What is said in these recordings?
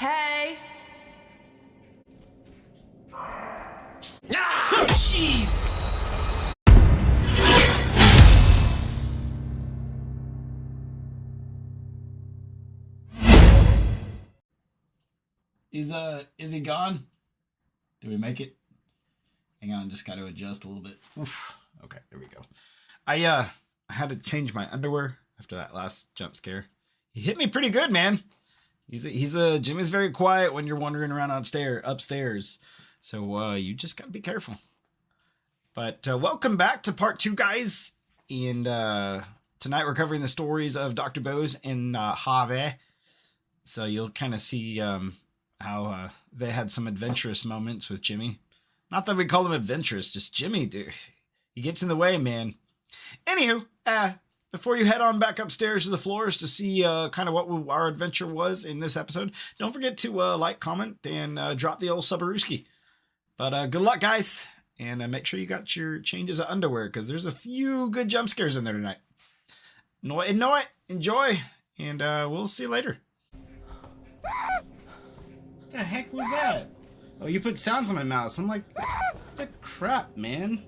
Hey! Ah! Jeez! Is he gone? Did we make it? Hang on, just got to adjust a little bit. Oof. Okay, there we go. I had to change my underwear after that last jump scare. He hit me pretty good, man. Jimmy's very quiet when you're wandering around upstairs. So you just gotta be careful. But welcome back to part 2, guys. And tonight we're covering the stories of Dr. Bose and Harvey. So you'll kind of see how they had some adventurous moments with Jimmy. Not that we call him adventurous, just Jimmy, dude. He gets in the way, man. Anywho, before you head on back upstairs to the floors to see kind of what our adventure was in this episode, don't forget to like, comment, and drop the old subarooski. But good luck, guys. And make sure you got your changes of underwear, because there's a few good jump scares in there tonight. Know it, enjoy, and we'll see you later. What the heck was that? Oh, you put sounds on my mouse. I'm like, what the crap, man?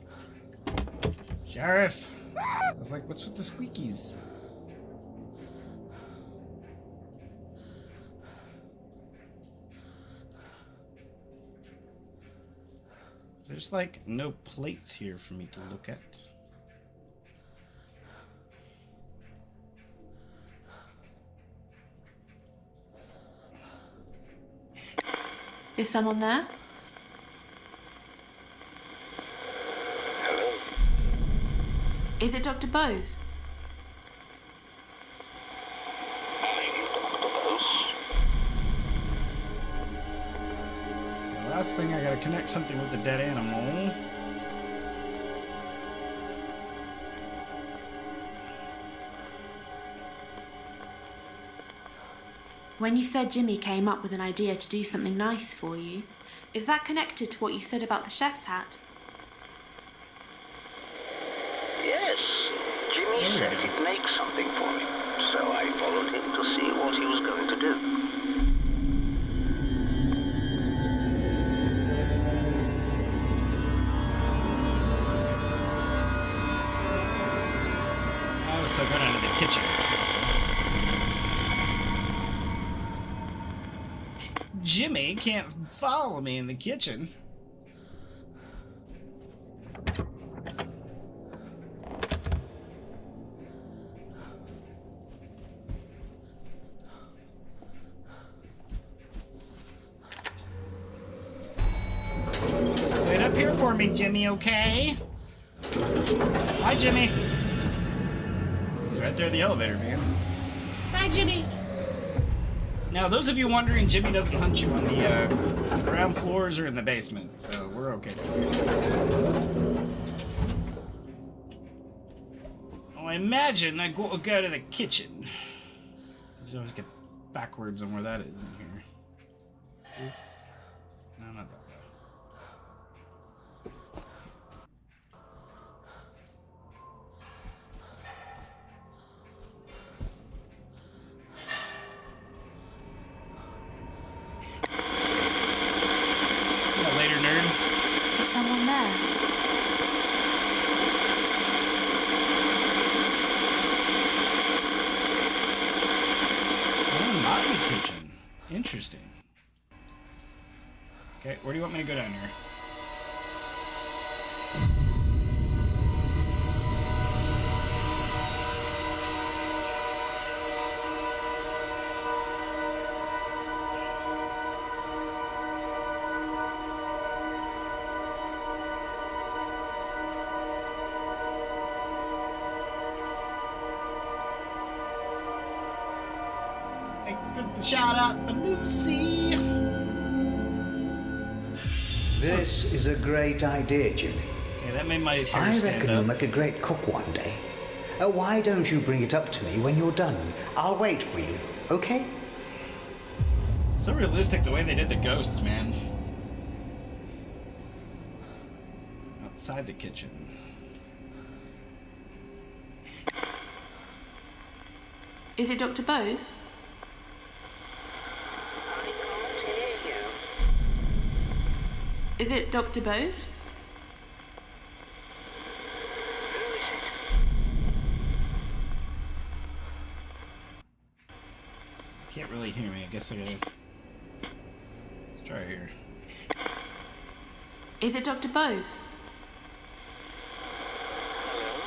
Sheriff. I was like, what's with the squeakies? There's like no plates here for me to look at. Is someone there? Hello? Is it Dr. Bose? Dr. Bose? The last thing, I gotta connect something with the dead animal. When you said Jimmy came up with an idea to do something nice for you, is that connected to what you said about the chef's hat? Yes. Jimmy said he'd make something for me, so I followed him to see what he was going to do. Oh, so going into the kitchen. Jimmy can't follow me in the kitchen. Just wait up here for me, Jimmy, okay? Hi, Jimmy. He's right there in the elevator, man. Hi, Jimmy. Now, those of you wondering, Jimmy doesn't hunt you on the ground floors or in the basement, so we're okay. Oh, I imagine I go to the kitchen. I always get backwards on where that is in here. This? No, not that way. Later, nerd. Is someone there? Oh, not in the kitchen. Interesting. Okay, where do you want me to go down here? Shout out for Lucy. This is a great idea, Jimmy. Okay, that made my hair I stand reckon up. you'll make a great cook one day. Why don't you bring it up to me when you're done? I'll wait for you, okay? So realistic the way they did the ghosts, man. Outside the kitchen. Is it Dr. Bose? I Is it Dr. Bose? Who is it? Can't really hear me. I guess I gotta... Let's try here. Is it Dr. Bose? Hello?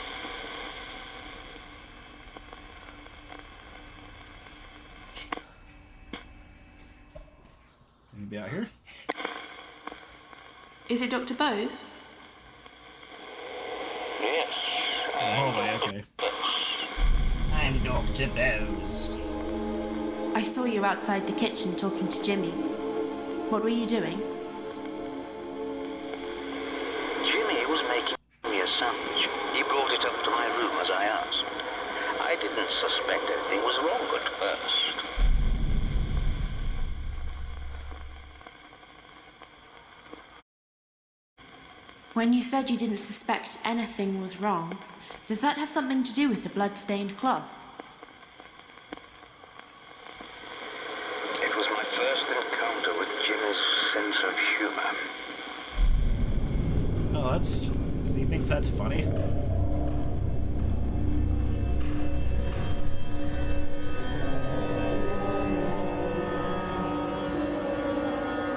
Maybe out here? Is it Dr. Bose? Yes. Oh, hallway, okay. I'm Dr. Bose. I saw you outside the kitchen talking to Jimmy. What were you doing? Jimmy was making me a sandwich. He brought it up to my room as I asked. I didn't suspect anything was wrong at first. When you said you didn't suspect anything was wrong, does that have something to do with the blood-stained cloth? It was my first encounter with Jimmy's sense of humor. Oh, that's... because he thinks that's funny.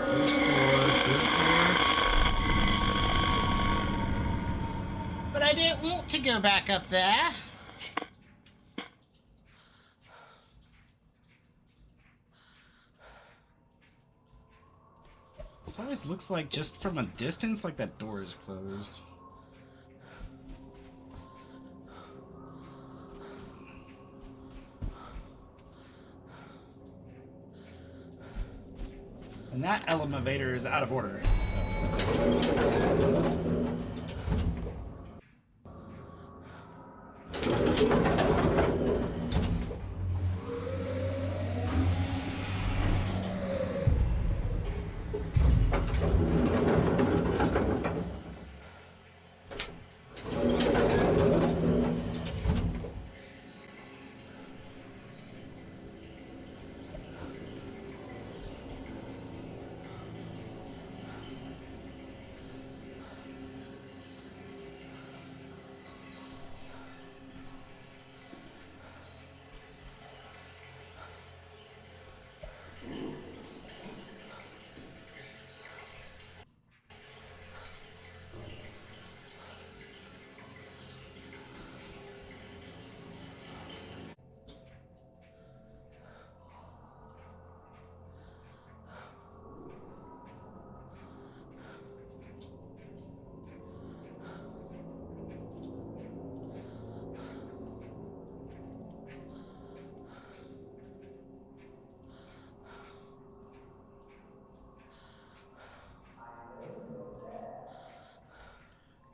First floor, third floor. But I didn't want to go back up there. This always looks like, just from a distance, like that door is closed. And that elevator is out of order. So it's okay.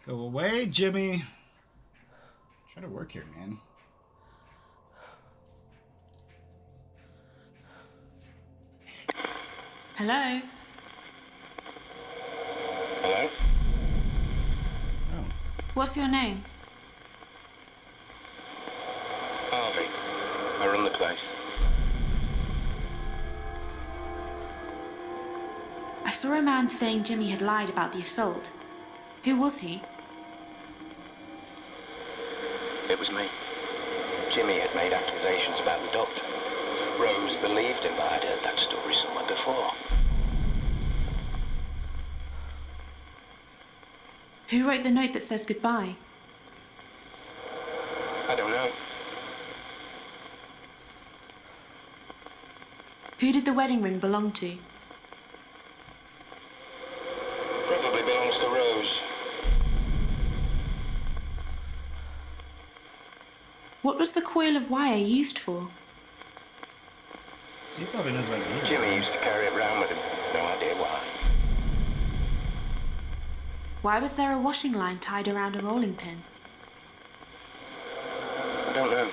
Go away, Jimmy. Try to work here, man. Hello? Hello? Oh. What's your name? Harvey. I run the place. I saw a man saying Jimmy had lied about the assault. Who was he? It was me. Jimmy had made accusations about the doctor. Rose believed him, but I'd heard that story somewhere before. Who wrote the note that says goodbye? I don't know. Who did the wedding ring belong to? Probably belongs to Rose. What was the coil of wire used for? So he probably knows about the Jimmy used to carry it around with him. No idea why. Why was there a washing line tied around a rolling pin? I don't know.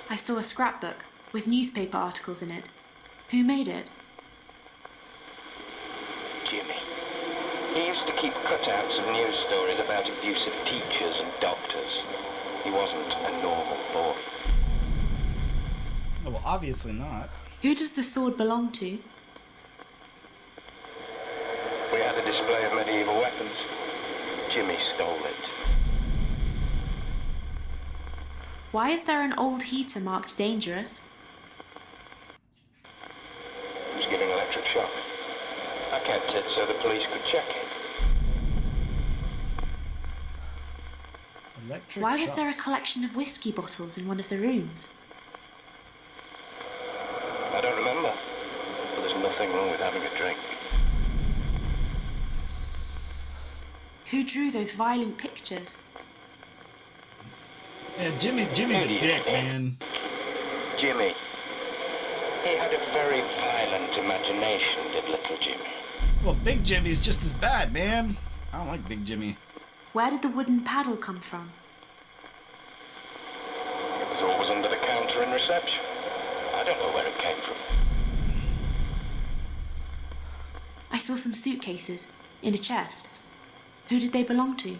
I saw a scrapbook with newspaper articles in it. Who made it? Jimmy. He used to keep cutouts of news stories about abusive teachers and doctors. He wasn't a normal boy. Oh, well, obviously not. Who does the sword belong to? We had a display of medieval weapons. Jimmy stole it. Why is there an old heater marked dangerous? It was giving electric shocks. I kept it so the police could check it. Electric Why was there a shocks. collection of whiskey bottles in one of the rooms? I don't remember. But there's nothing wrong with having a drink. Who drew those violent pictures? Yeah, Jimmy's a dick, man. Jimmy. He had a very violent imagination, did little Jimmy. Well, Big Jimmy's just as bad, man. I don't like Big Jimmy. Where did the wooden paddle come from? It was always under the counter in reception. I don't know where it came from. I saw some suitcases in a chest. Who did they belong to?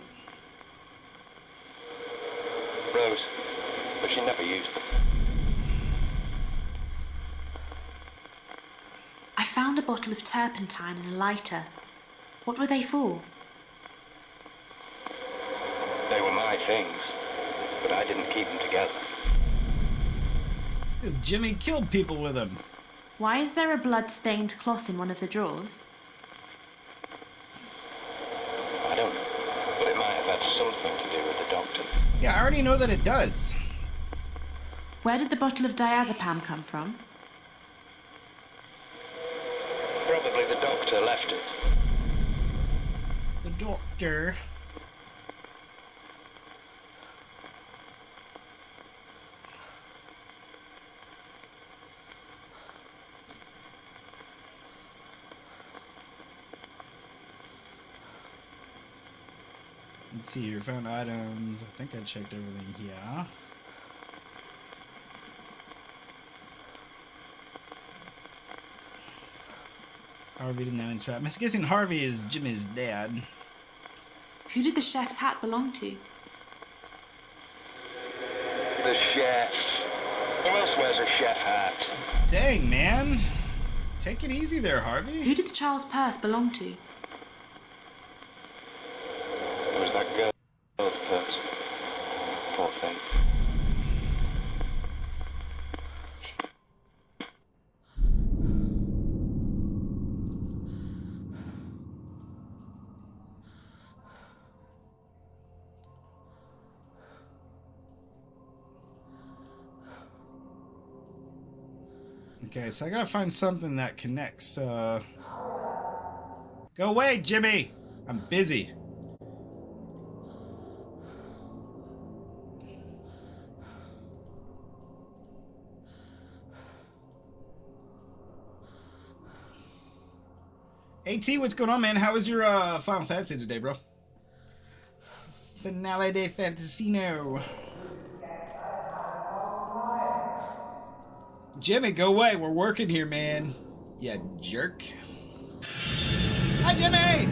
Rose, but she never used them. I found a bottle of turpentine and a lighter. What were they for? They were my things, but I didn't keep them together. Because Jimmy killed people with them. Why is there a blood-stained cloth in one of the drawers? I don't know, but it might have had something to do with the doctor. Yeah, I already know that it does. Where did the bottle of diazepam come from? Probably the doctor left it. The doctor. Let's see here, found items. I think I checked everything here. Harvey didn't have any trap. I'm guessing Harvey is Jimmy's dad. Who did the chef's hat belong to? The chef. Who else wears a chef hat? Dang, man. Take it easy there, Harvey. Who did the child's purse belong to? It was that girl's purse. Poor thing. Okay, so I gotta find something that connects, Go away, Jimmy! I'm busy. AT, what's going on, man? How was your, Final Fantasy today, bro? Finale de Fantasino. Jimmy, go away. We're working here, man. Yeah, jerk. Hi, Jimmy!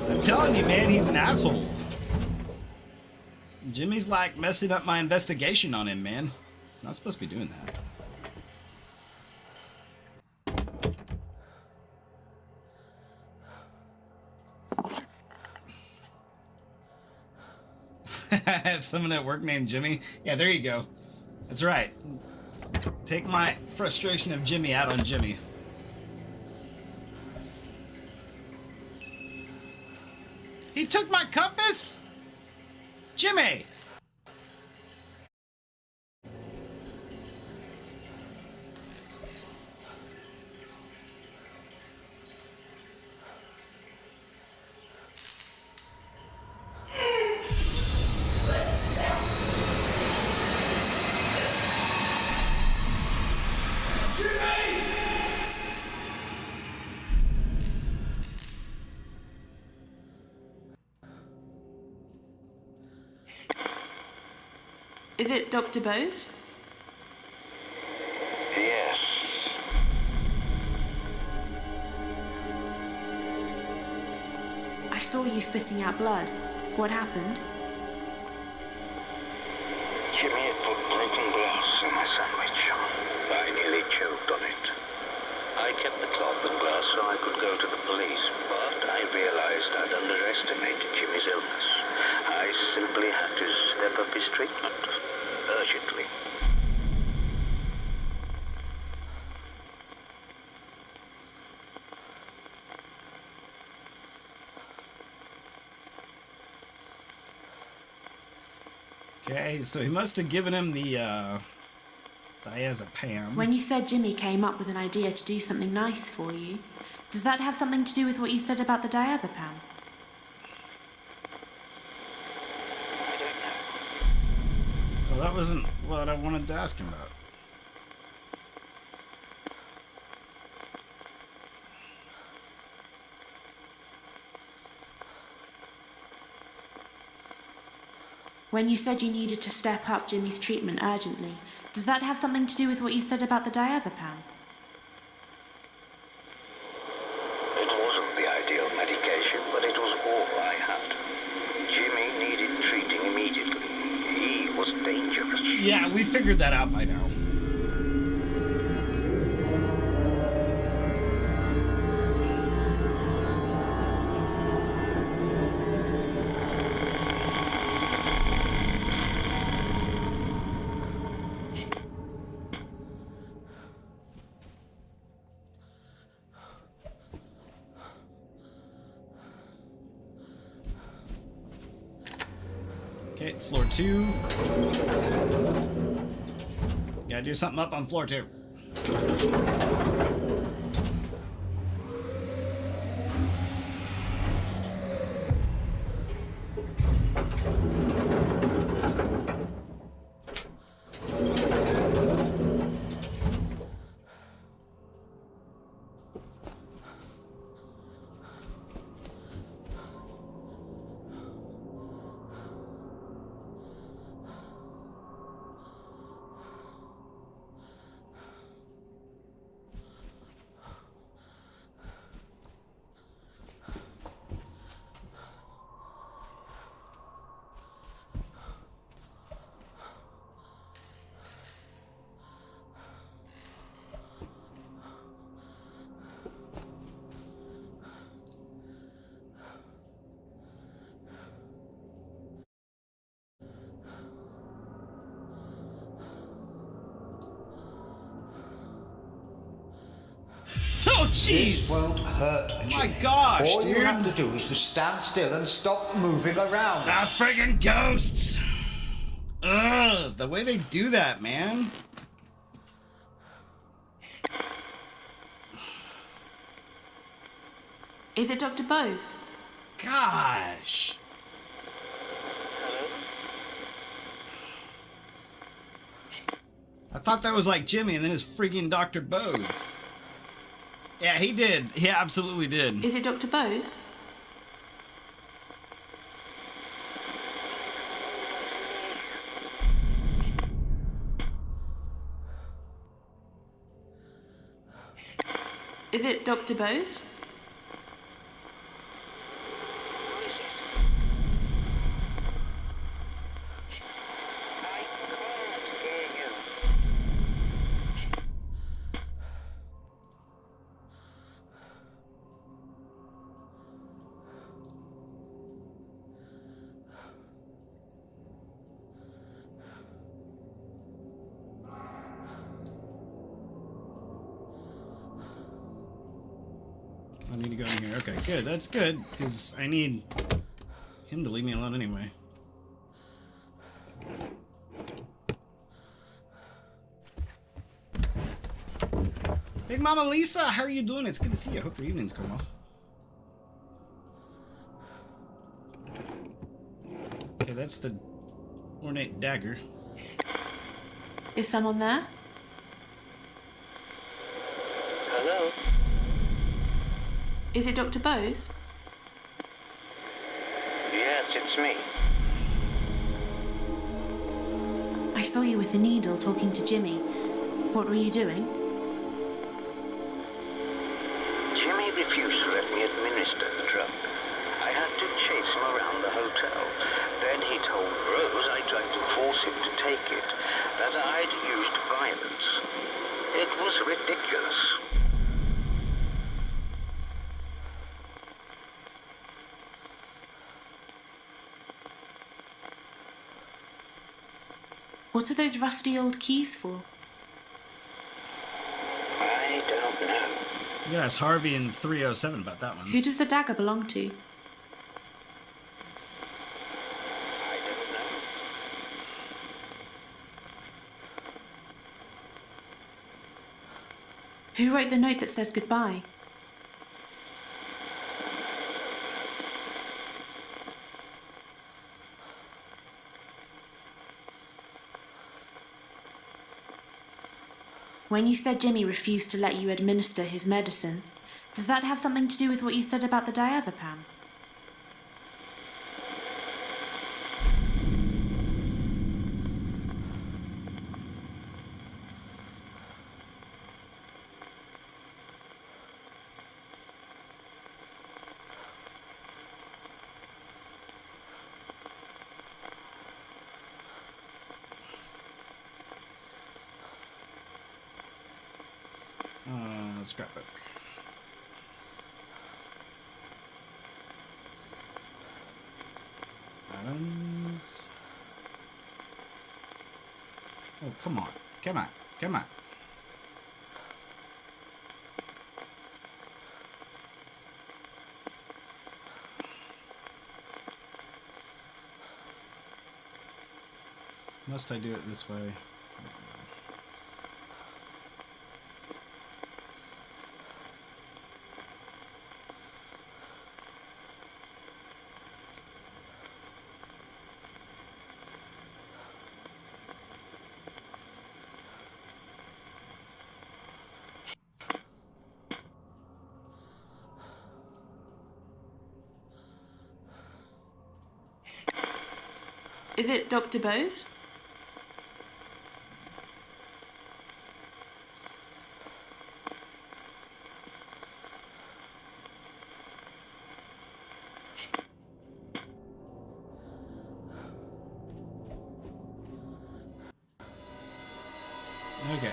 I'm telling you, man, he's an asshole. Jimmy's like messing up my investigation on him, man. Not supposed to be doing that. I have someone at work named Jimmy. Yeah, there you go. That's right. Take my frustration of Jimmy out on Jimmy. He took my compass? Jimmy! Is it Dr. Bose? Yes. I saw you spitting out blood. What happened? Jimmy had put broken glass in my sandwich. I nearly choked on it. I kept the cloth and glass so I could go to the police, but I realized I'd underestimated Jimmy's illness. I simply had to step up his treatment, urgently. Okay, so he must have given him the diazepam. When you said Jimmy came up with an idea to do something nice for you, does that have something to do with what you said about the diazepam? I don't know. Well, that wasn't what I wanted to ask him about. When you said you needed to step up Jimmy's treatment urgently, does that have something to do with what you said about the diazepam? It wasn't the ideal medication, but it was all I had. Jimmy needed treating immediately. He was dangerous. Yeah, we figured that out by now. Okay, floor 2. Gotta do something up on floor 2. Oh, This jeez! won't hurt, My Jimmy. gosh, All you dude. have to do is to stand still and stop moving around. Ah, friggin' ghosts! Ugh, the way they do that, man. Is it Dr. Bose? Gosh. I thought that was like Jimmy, and then it's freaking Dr. Bose. Yeah, he did. He absolutely did. Is it Dr. Bose? Is it Dr. Bose? Who is it? I can't hear you. I need to go in here. Okay, good. That's good, because I need him to leave me alone anyway. Big Mama Lisa, how are you doing? It's good to see you. I hope your evening's going well. Okay, that's the ornate dagger. Is someone there? Hello? Is it Dr. Bose? Yes, it's me. I saw you with the needle talking to Jimmy. What were you doing? Jimmy refused to let me administer the drug. I had to chase him around the hotel. Then he told Rose I tried to force him to take take it that I'd used violence. It was ridiculous. What are those rusty old keys for? I don't know. You gotta ask Harvey in 307 about that one. Who does the dagger belong to? I don't know. Who wrote the note that says goodbye? When you said Jimmy refused to let you administer his medicine, does that have something to do with what you said about the diazepam? Scrapbook. Adams. Oh, come on. Come on. Come on. Must I do it this way? Come on now. Is it Dr. Bose? Okay.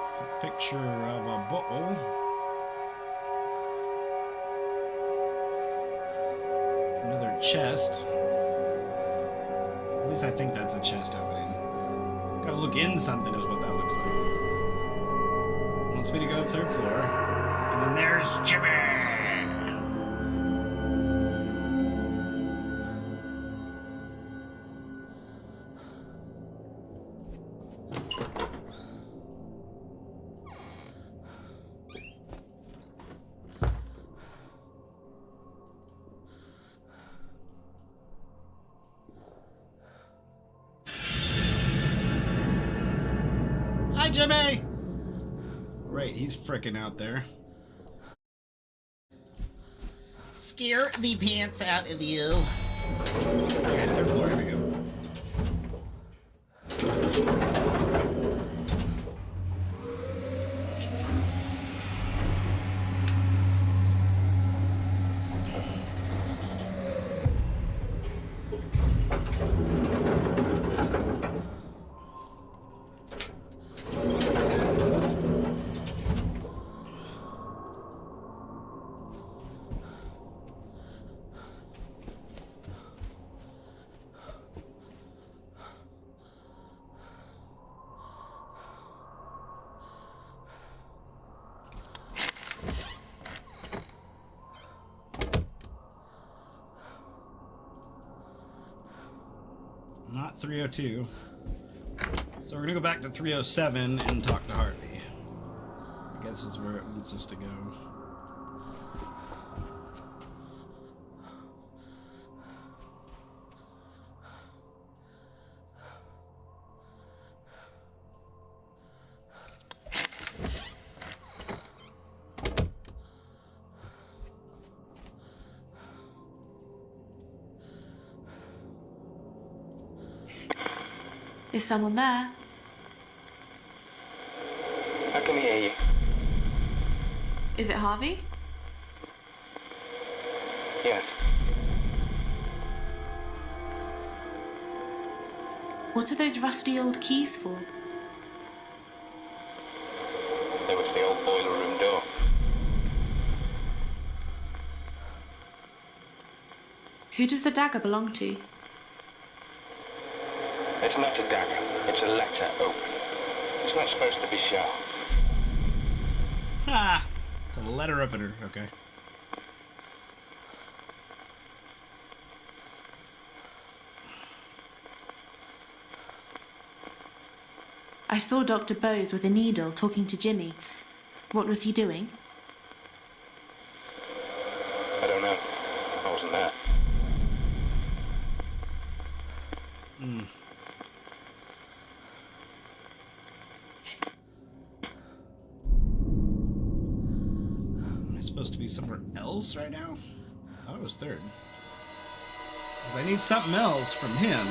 It's a picture of a bottle. Another chest. At least I think that's a chest opening. Gotta look in something is what that looks like. Wants me to go to the 3rd floor. And then there's Jimmy! Hi, Jimmy! Great, he's frickin' out there. Scare the pants out of you. Okay, 3rd floor, here we go. Not 302. So we're gonna go back to 307 and talk to Harvey. I guess is where it wants us to go. Is someone there? I can hear you. Is it Harvey? Yes. What are those rusty old keys for? There was the old boiler room door. Who does the dagger belong to? It's not a dagger. It's a letter open. It's not supposed to be sharp. Ha! It's a letter opener. Okay. I saw Dr. Bose with a needle talking to Jimmy. What was he doing? I don't know. I wasn't there. Am I supposed to be somewhere else right now? I thought it was third. Because I need something else from him.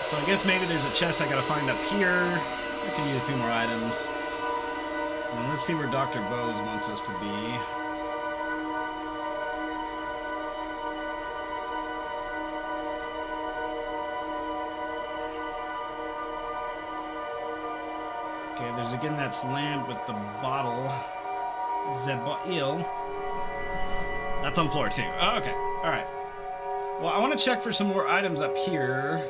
So I guess maybe there's a chest I gotta find up here. I can use a few more items. And let's see where Dr. Bose wants us to be. Okay, there's again that lamp with the bottle. Zebail. That's on floor 2. Oh, okay. Alright. Well, I want to check for some more items up here.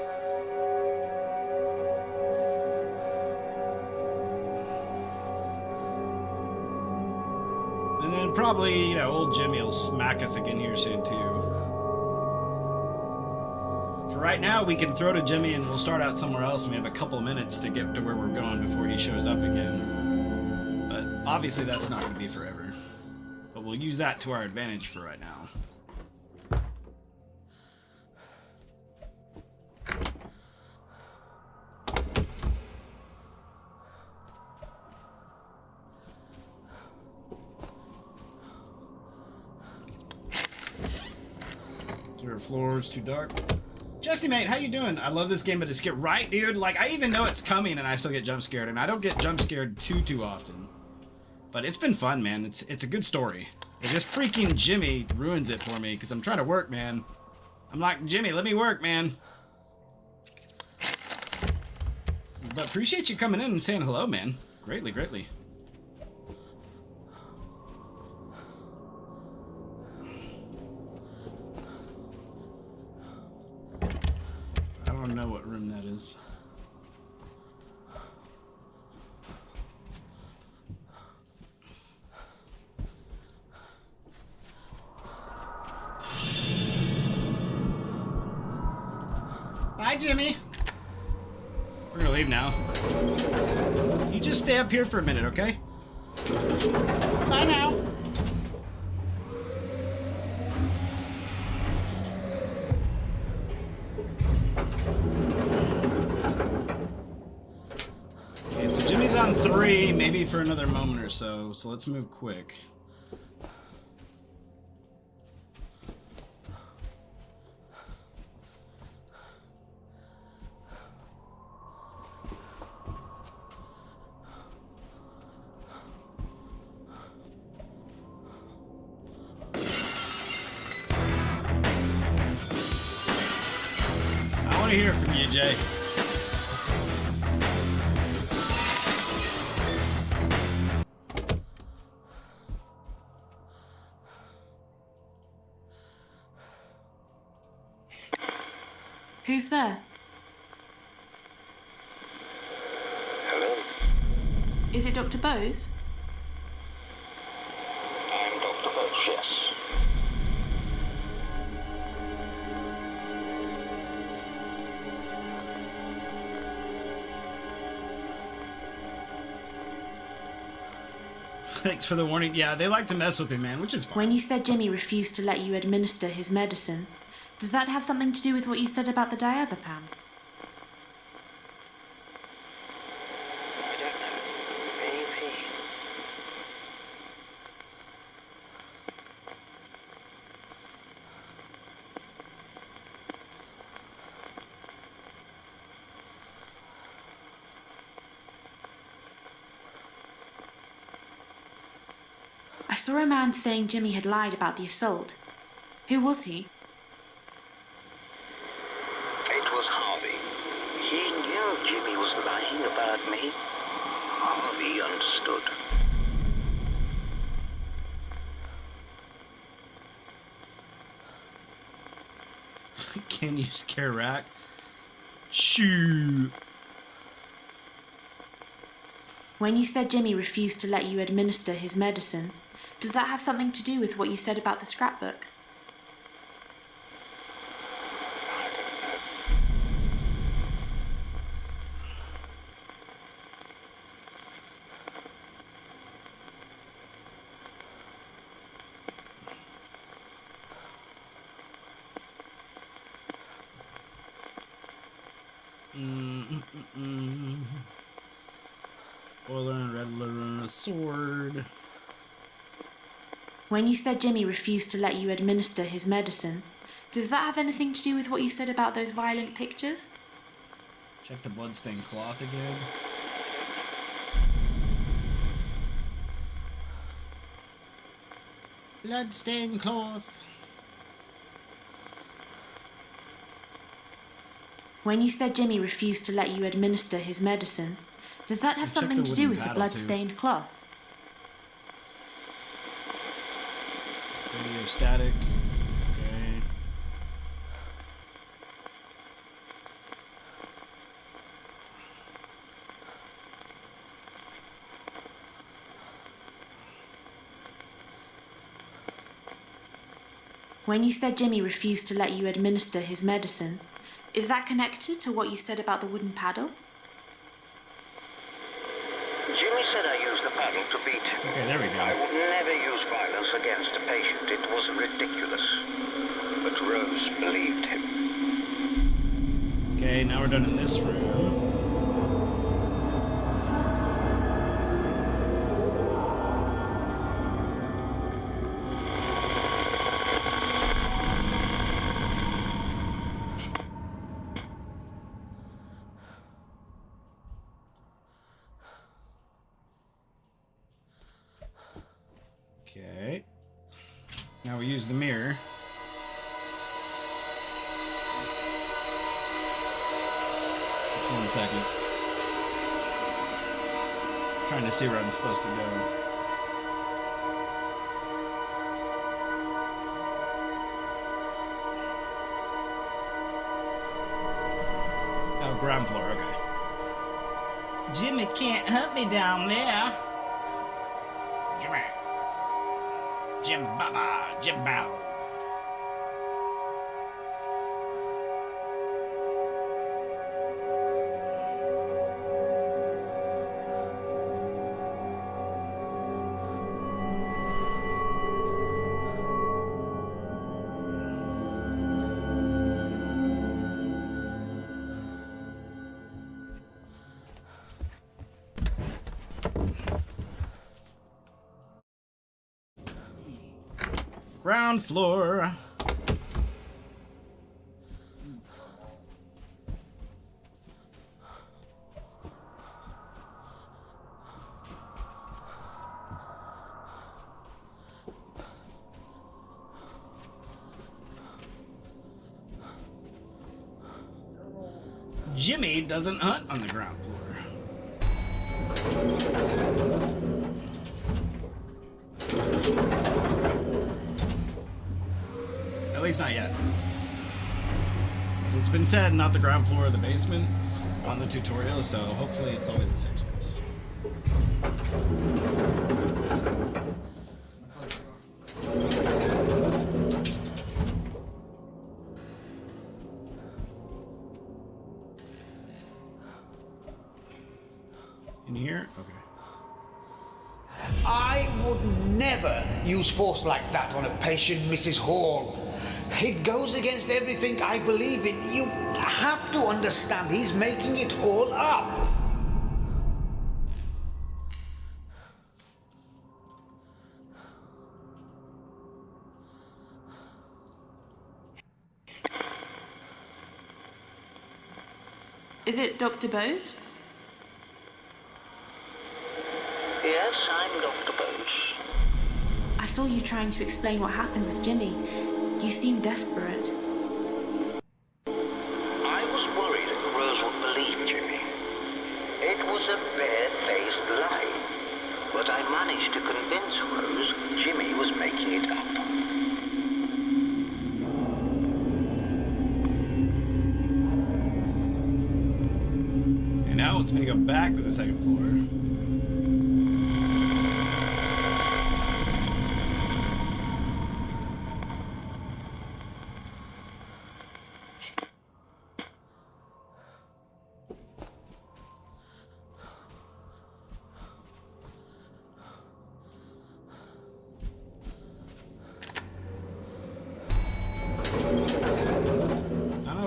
And then probably, old Jimmy will smack us again here soon, too. For right now, we can throw to Jimmy and we'll start out somewhere else, and we have a couple minutes to get to where we're going before he shows up again. But obviously that's not going to be forever. But we'll use that to our advantage for right now. Third floor is too dark. Justy mate, how you doing? I love this game, but just get right, dude. Like, I even know it's coming and I still get jump scared, and I don't get jump scared too often. But it's been fun, man. It's a good story. It just freaking Jimmy ruins it for me because I'm trying to work, man. I'm like, Jimmy, let me work, man. But appreciate you coming in and saying hello, man. Greatly, greatly. I don't know what room that is. Bye, Jimmy. We're gonna leave now. You just stay up here for a minute, okay? Bye now. Okay, so Jimmy's on 3, maybe for another moment or so. So let's move quick. I want to hear from you, Jay. Who's there? Hello? Is it Dr. Bose? I'm Dr. Bose, yes. Thanks for the warning. Yeah, they like to mess with me, man, which is fine. When you said Jimmy refused to let you administer his medicine, does that have something to do with what you said about the diazepam? I don't know. Maybe. saw a man saying Jimmy had lied about the assault. Who was he? It was Harvey. He knew Jimmy was lying about me. Harvey understood. Can you scare Rack? Shoot. When you said Jimmy refused to let you administer his medicine, does that have something to do with what you said about the scrapbook? I don't know. Boiler and Red and a sword. When you said Jimmy refused to let you administer his medicine, does that have anything to do with what you said about those violent pictures? Check the bloodstained cloth again. Bloodstained cloth. When you said Jimmy refused to let you administer his medicine, does that have Check something the to do wooden with the paddle, blood-stained cloth? Radio static. Okay. When you said Jimmy refused to let you administer his medicine, is that connected to what you said about the wooden paddle? Jimmy said I used the paddle to beat him. Okay, there we I go. would never use violence against a patient. It was ridiculous. But Rose believed him. Okay, now we're done in this room. Okay. Now we use the mirror. Just 1 second. Trying to see where I'm supposed to go. Oh, ground floor, okay. Jimmy can't hurt me down there. Jimmy. Jim Baba. Jim Bow. Ground floor. Jimmy doesn't hunt on the ground floor. At least not yet. It's been said, not the ground floor of the basement on the tutorial, so hopefully it's always a safe place. In here? Okay. I would never use force like that on a patient, Mrs. Hall. It goes against everything I believe in. You have to understand he's making it all up. Is it Dr. Bose? Yes, I'm Dr. Bose. saw you trying to explain what happened with Jimmy. You seemed desperate. I was worried Rose would believe Jimmy. It was a bare-faced lie. But I managed to convince Rose Jimmy was making it up. And now it's going to go back to the second floor.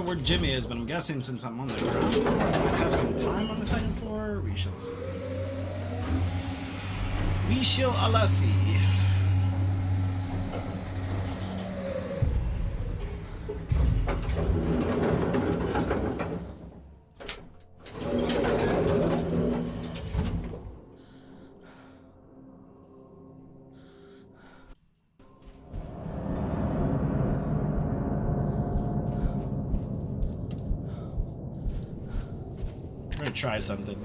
Where Jimmy is, but I'm guessing since I'm on the ground floor, I have some time on the second floor. We shall see. We shall alla see. I'm gonna try something.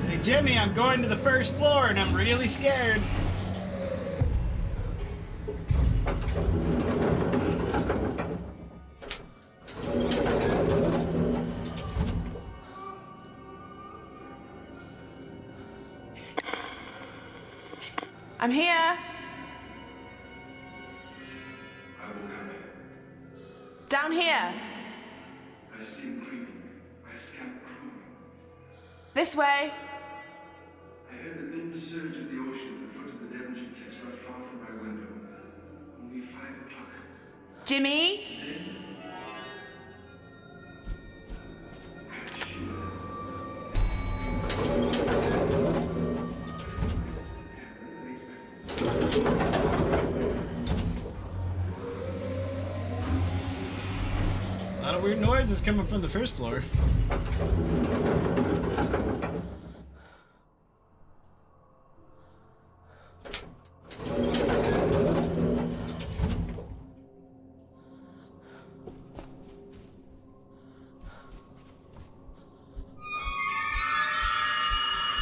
Hey Jimmy, I'm going to the first floor and I'm really scared. I'm here. Down here. I see him creeping. My scalp crawling. This way. I heard the dim surge of the ocean at the foot of the Devonshire cliffs not far from my window. Only 5 o'clock. Jimmy? A lot of weird noises coming from the first floor.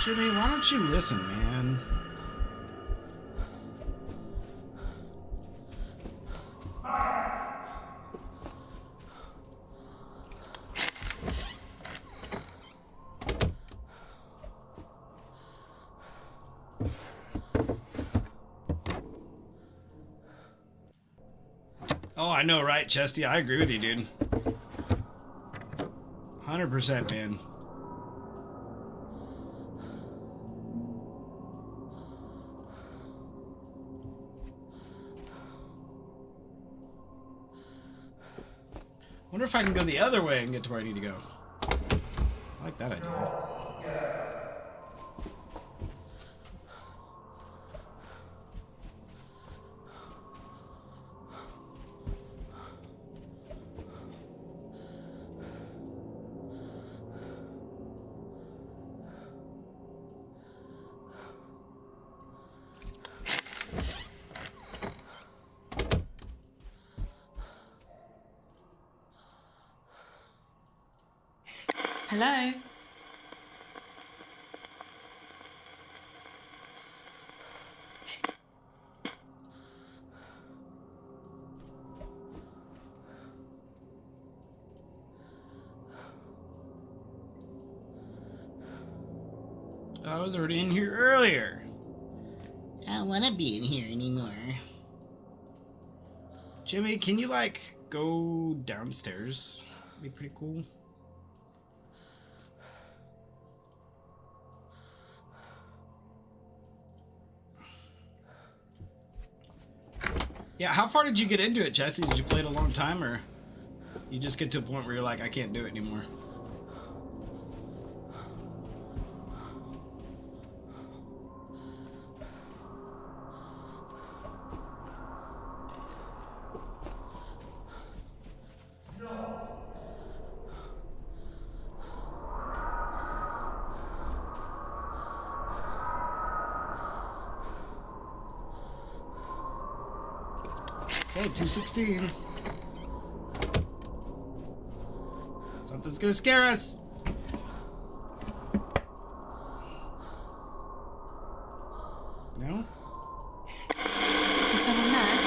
Jimmy, why don't you listen, man? Oh, I know, right, Chesty? I agree with you, dude. 100%, man. Wonder if I can go the other way and get to where I need to go. I like that idea. Hello? I was already in here earlier. I don't want to be in here anymore. Jimmy, can you, like, go downstairs? That'd be pretty cool. Yeah, how far did you get into it, Jesse? Did you play it a long time, or you just get to a point where you're like, I can't do it anymore? Okay, 216. Something's gonna scare us. No? Is someone there?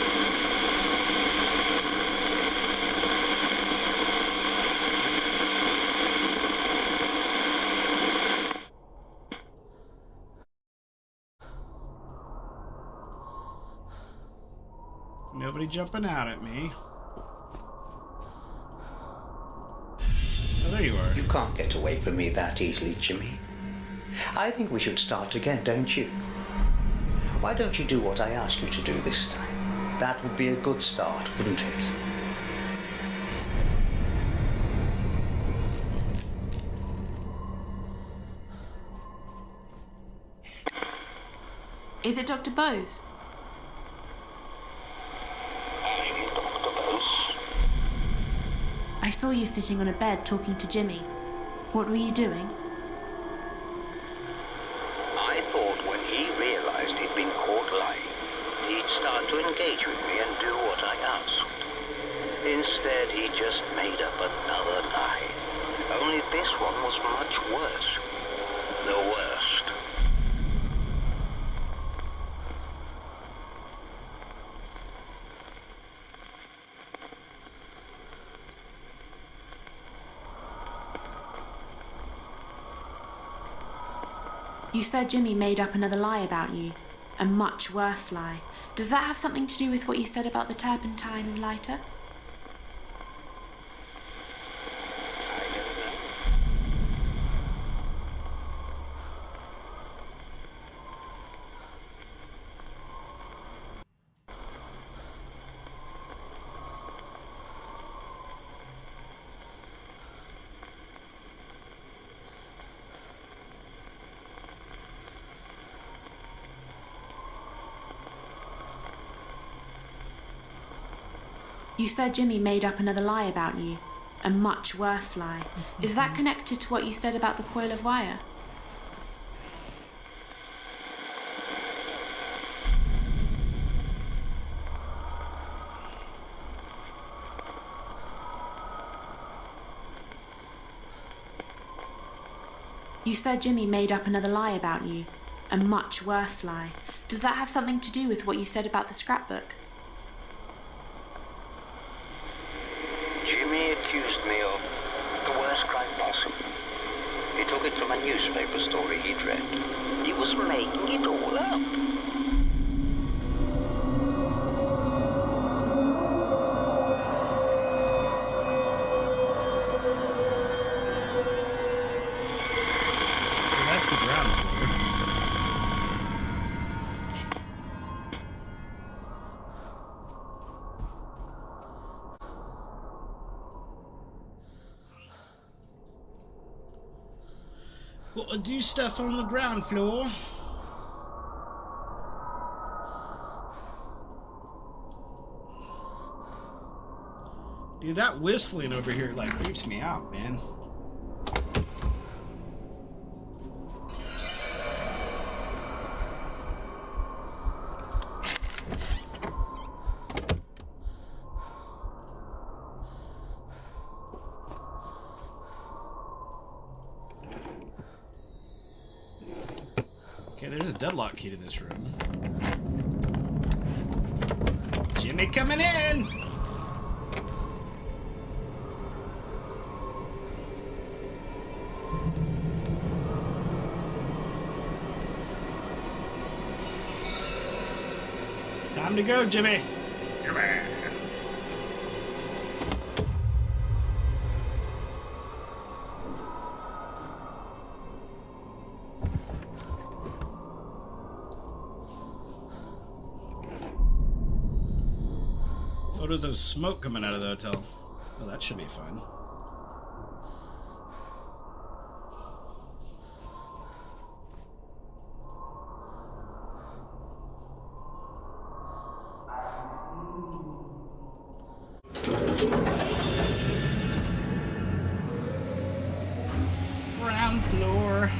Nobody jumping out at me. Oh, there you are. You can't get away from me that easily, Jimmy. I think we should start again, don't you? Why don't you do what I ask you to do this time? That would be a good start, wouldn't it? Is it Dr. Bose? I'm Dr. Bose. I saw you sitting on a bed talking to Jimmy. What were you doing? I thought when he realized he'd been caught lying, he'd start to engage with me and do what I asked. Instead, he just made up another lie. Only this one was much worse. The worst. You said Jimmy made up another lie about you. A much worse lie. Does that have something to do with what you said about the turpentine and lighter? I don't know. You said Jimmy made up another lie about you. A much worse lie. Is that connected to what you said about the coil of wire? You said Jimmy made up another lie about you. A much worse lie. Does that have something to do with what you said about the scrapbook? Jimmy accused me of the worst crime possible. He took it from a newspaper story he'd read. He was making it all up. Well, that's the ground floor. Gotta do stuff on the ground floor. Dude, that whistling over here like creeps me out, man. Okay, there's a deadlock key to this room. Jimmy coming in! Time to go, Jimmy. Jimmy. Photos of smoke coming out of the hotel. Oh, that should be fun. Ground floor.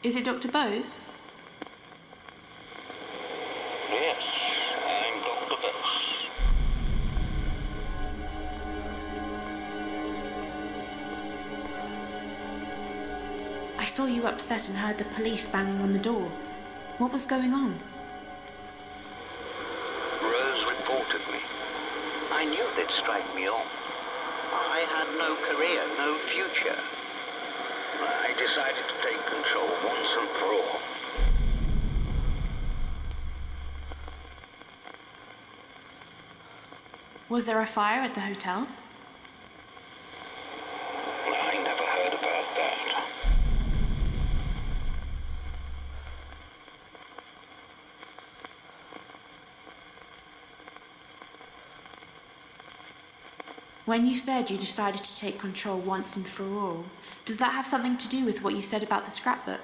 Is it Dr. Bose? Yes, I'm Dr. Bose. I saw you upset and heard the police banging on the door. What was going on? Rose reported me. I knew they'd strike me off. I had no career, no future. I decided to take control once and for all. Was there a fire at the hotel? I never heard about that. When you said you decided to take control once and for all, does that have something to do with what you said about the scrapbook?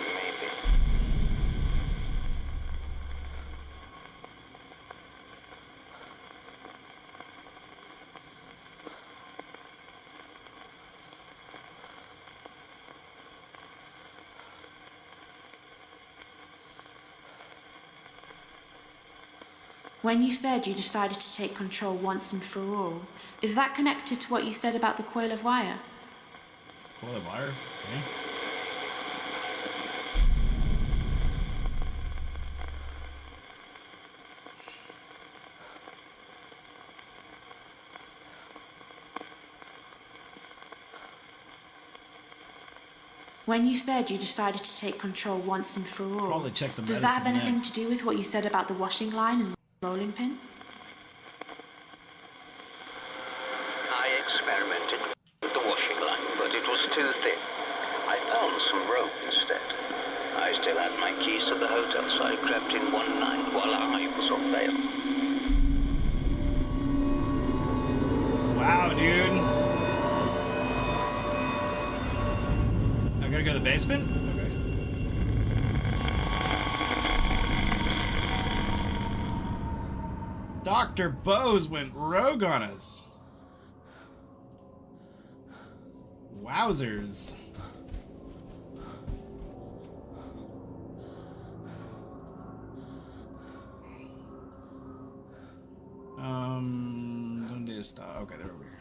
Maybe. When you said you decided to take control once and for all, is that connected to what you said about the coil of wire? Coil of wire? Okay. When you said you decided to take control once and for all, Probably check the does that have medicine anything next. to do with what you said about the washing line and rolling pin? I experimented with the washing line, but it was too thin. I found some rope instead. I still had my keys to the hotel, so I crept in one night while I was on bail. Wow, dude. I gotta go to the basement? Okay. Dr. Bose went rogue on us. Wowzers. Donde está? Okay, they're over here.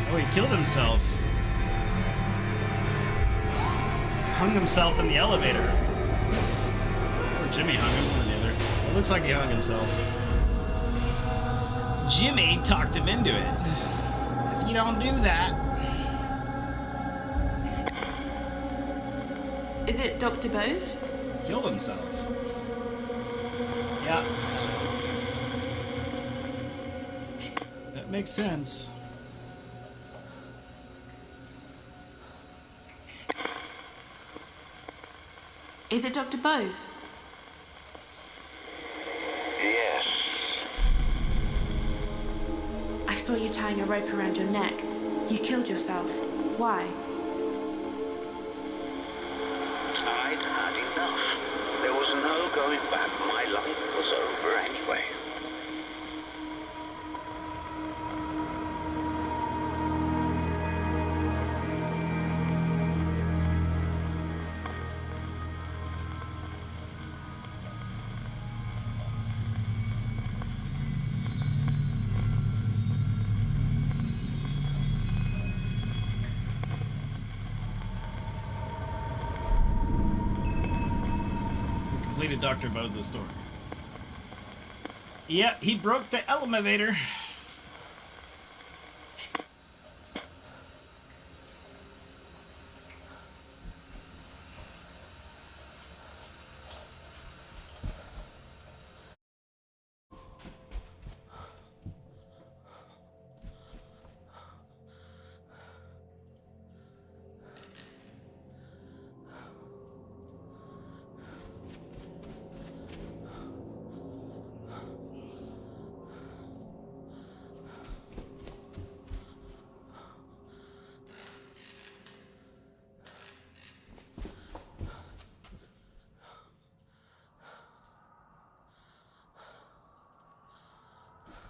Oh, he killed himself. Hung himself in the elevator. Or Jimmy hung him, one or the other. It looks like he hung himself. Jimmy talked him into it. If you don't do that. Is it Dr. Bose? Killed himself. Yeah. That makes sense. Is it Dr. Bose? Yes. I saw you tying a rope around your neck. You killed yourself. Why? I'd had enough. There was no going back. My life was over anyway. completed Dr. Bose's story. Yeah, he broke the elevator.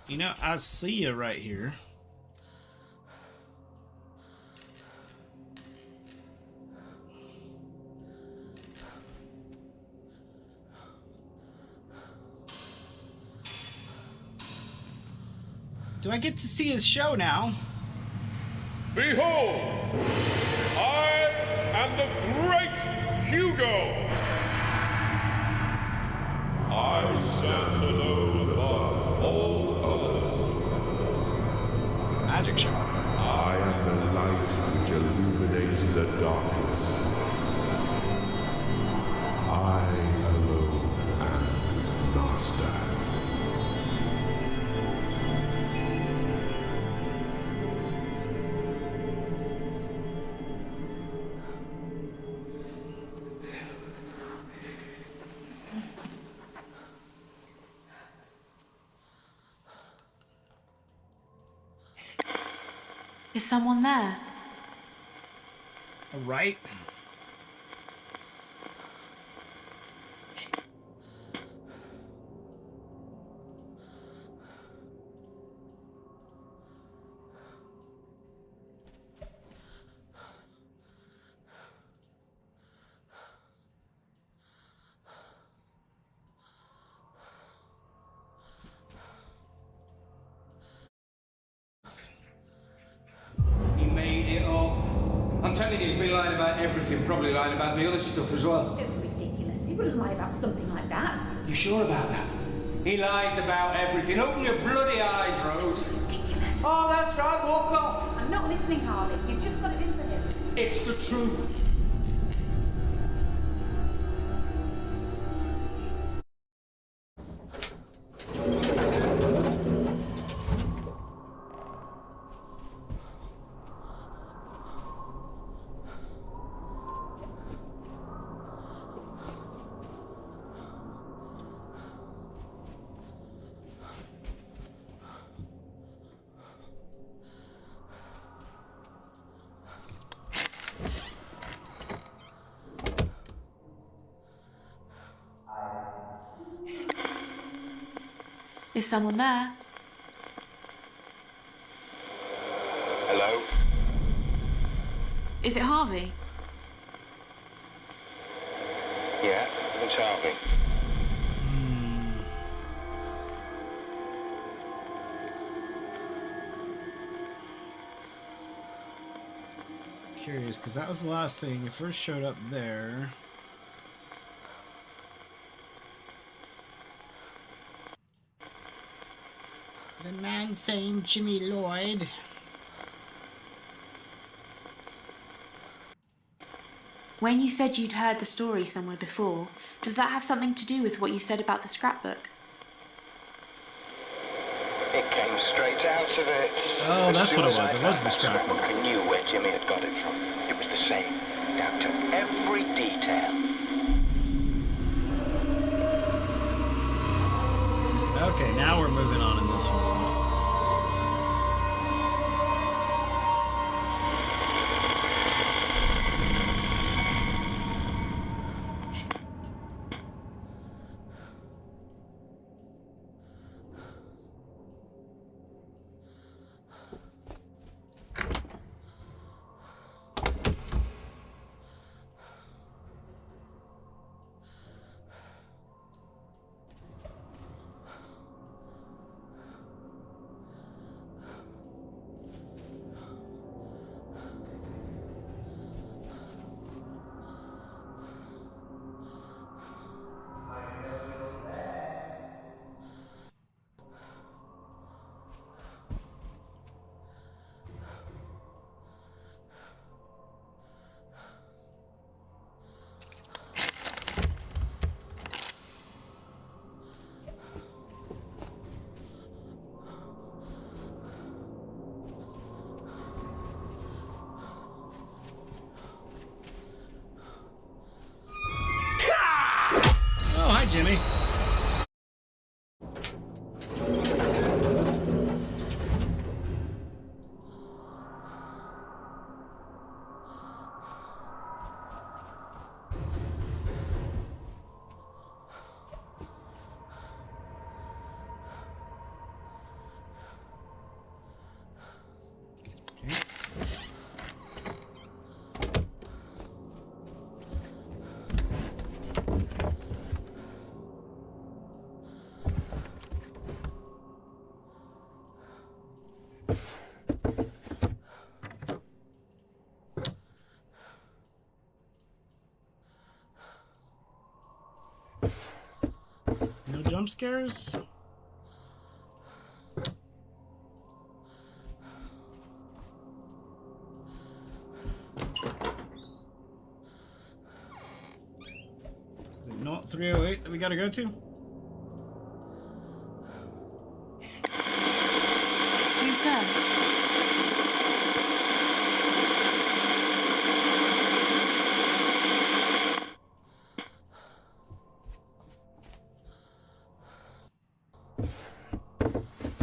You know, I see you right here. Do I get to see his show now? Behold, I am the great Hugo. I stand alone above all others. It's a magic show. I am the light which illuminates the darkness. I alone am master. Is someone there? Right? He made it up. I'm telling you, he's been lying about everything, probably lying about the other stuff as well. Don't be ridiculous. He wouldn't lie about something like that. You sure about that? He lies about everything. Open your bloody eyes, Rose. Ridiculous. Oh, that's right, walk off. I'm not listening, Harvey. You've just got it in for him. It's the truth. Is someone there? Hello? Is it Harvey? Yeah, it's Harvey. Curious, because that was the last thing. You first showed up there. The man saying Jimmy Lloyd. When you said you'd heard the story somewhere before, does that have something to do with what you said about the scrapbook? It came straight out of it. Oh, that's As soon what it as was. I It was found the that scrapbook. I knew where Jimmy had got it from. It was the same, down to every detail. Okay, now we're moving on in this one. Jimmy. No jump scares? Is it not 308 that we gotta go to? Who's there?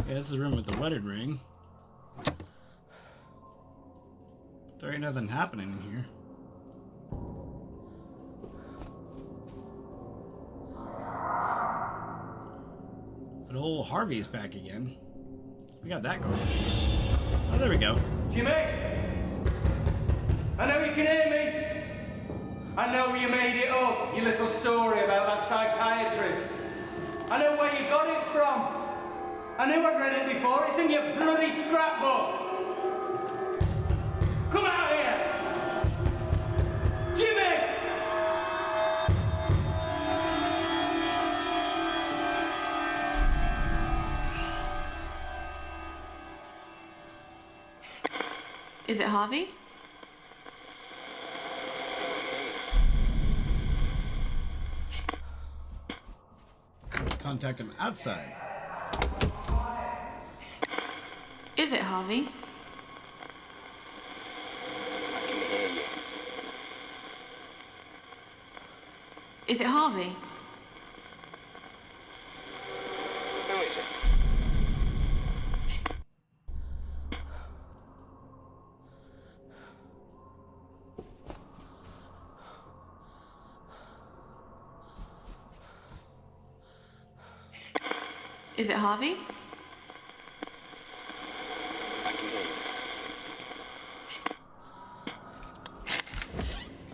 Yeah, this is the room with the wedded ring. There ain't nothing happening in here. But old Harvey's back again. We got that going. Oh, there we go. Jimmy! I know you can hear me. I know you made it up, your little story about that psychiatrist. I know where you got it from. I knew I'd read it before. It's in your bloody scrapbook. Come out here! Jimmy! Is it Harvey? Contact him outside. Is it Harvey? I can hear you. Is it Harvey? Who is it? Is it Harvey? I can hear you.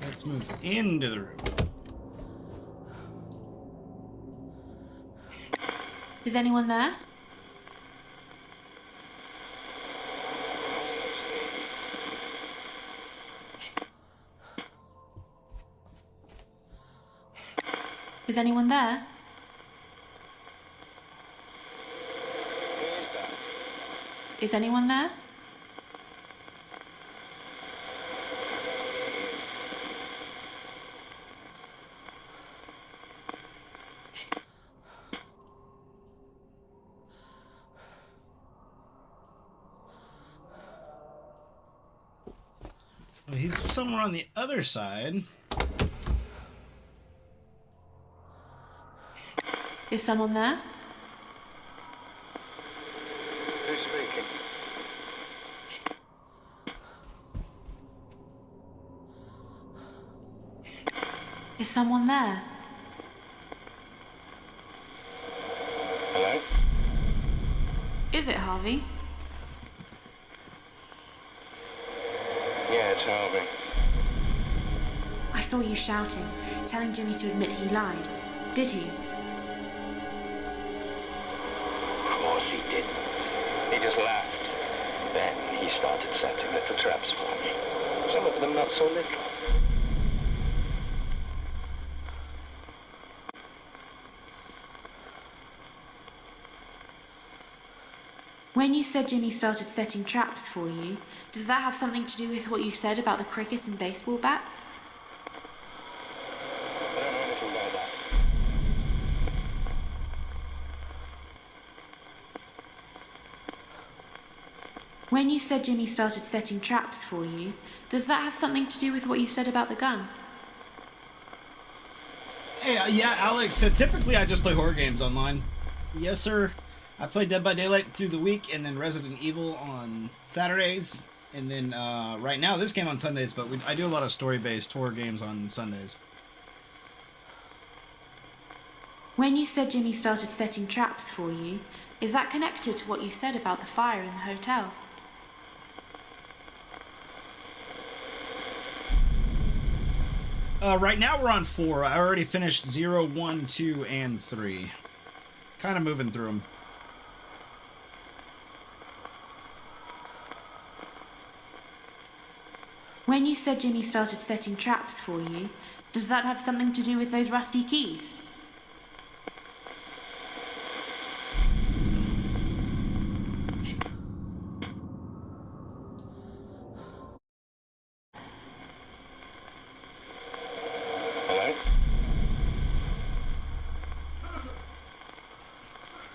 Let's move into the room. Is anyone there? Is anyone there? Who is that? Is anyone there? Well, he's somewhere on the other side. Is someone there? Who's speaking? Is someone there? Hello? Is it Harvey? Yeah, it's Harvey. I saw you shouting, telling Jimmy to admit he lied. Did he? Of course he didn't. He just laughed. Then he started setting little traps for me. Some of them not so little. When you said Jimmy started setting traps for you, does that have something to do with what you said about the cricket and baseball bats? I don't know anything about that. When you said Jimmy started setting traps for you, does that have something to do with what you said about the gun? Hey, yeah, Alex. So typically I just play horror games online. Yes, sir. I play Dead by Daylight through the week, and then Resident Evil on Saturdays, and then right now this game on Sundays. But I do a lot of story-based horror games on Sundays. When you said Jimmy started setting traps for you, is that connected to what you said about the fire in the hotel? Right now we're on 4. I already finished 0, 1, 2, and 3. Kind of moving through them. When you said Jimmy started setting traps for you, does that have something to do with those rusty keys? Hello?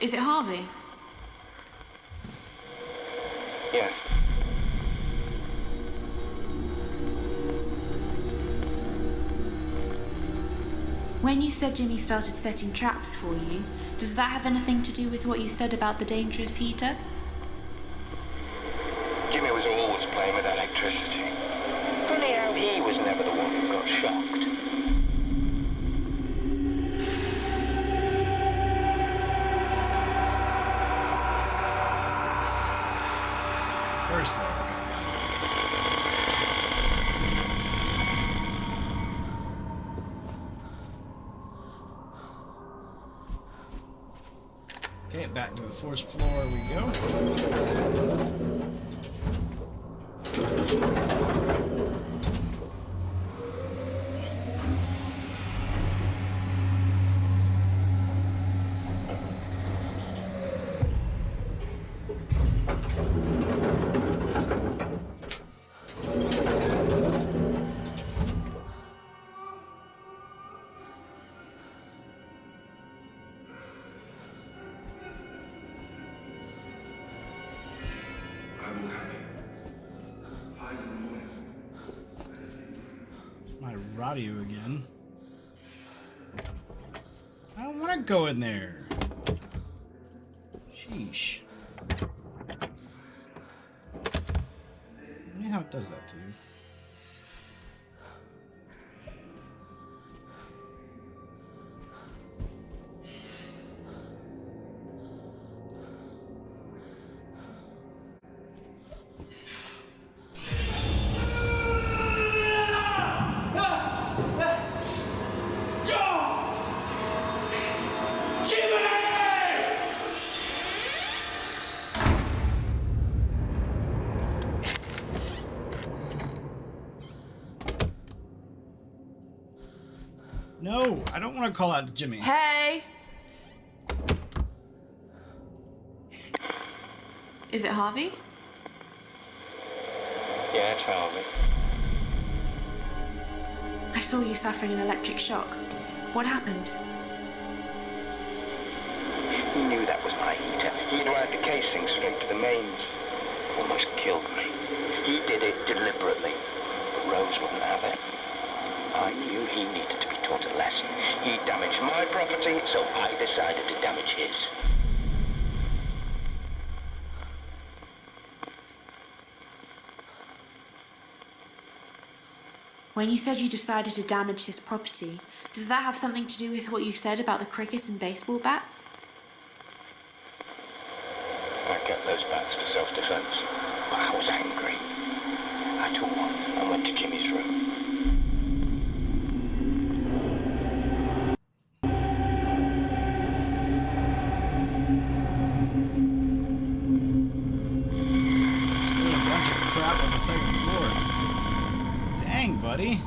Is it Harvey? Yes. When you said Jimmy started setting traps for you, does that have anything to do with what you said about the dangerous heater? Jimmy was always playing with electricity. Funny how he was never the one who got shocked. First floor. Okay, back to the first floor we go. I woke up. 5 in the morning. My radio again. I don't want to go in there. Sheesh. Let me how it does that to you. No, I don't want to call out Jimmy. Hey! Is it Harvey? Yeah, it's Harvey. I saw you suffering an electric shock. What happened? He knew that was my heater. He'd wired the casing straight to the mains. Almost killed me. He did it deliberately, but Rose wouldn't have it. I knew he needed to be taught a lesson. He damaged my property, so I decided to damage his. When you said you decided to damage his property, does that have something to do with what you said about the cricket and baseball bats? I kept those bats for self-defense. I was angry. I took one and went to Jimmy's room. Still a bunch of crap on the second floor. Dang, buddy.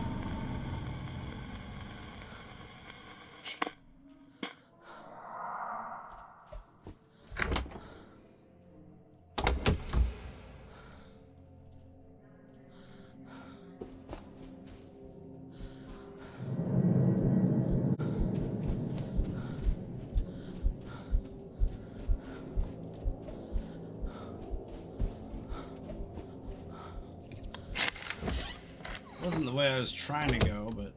Wasn't the way I was trying to go, but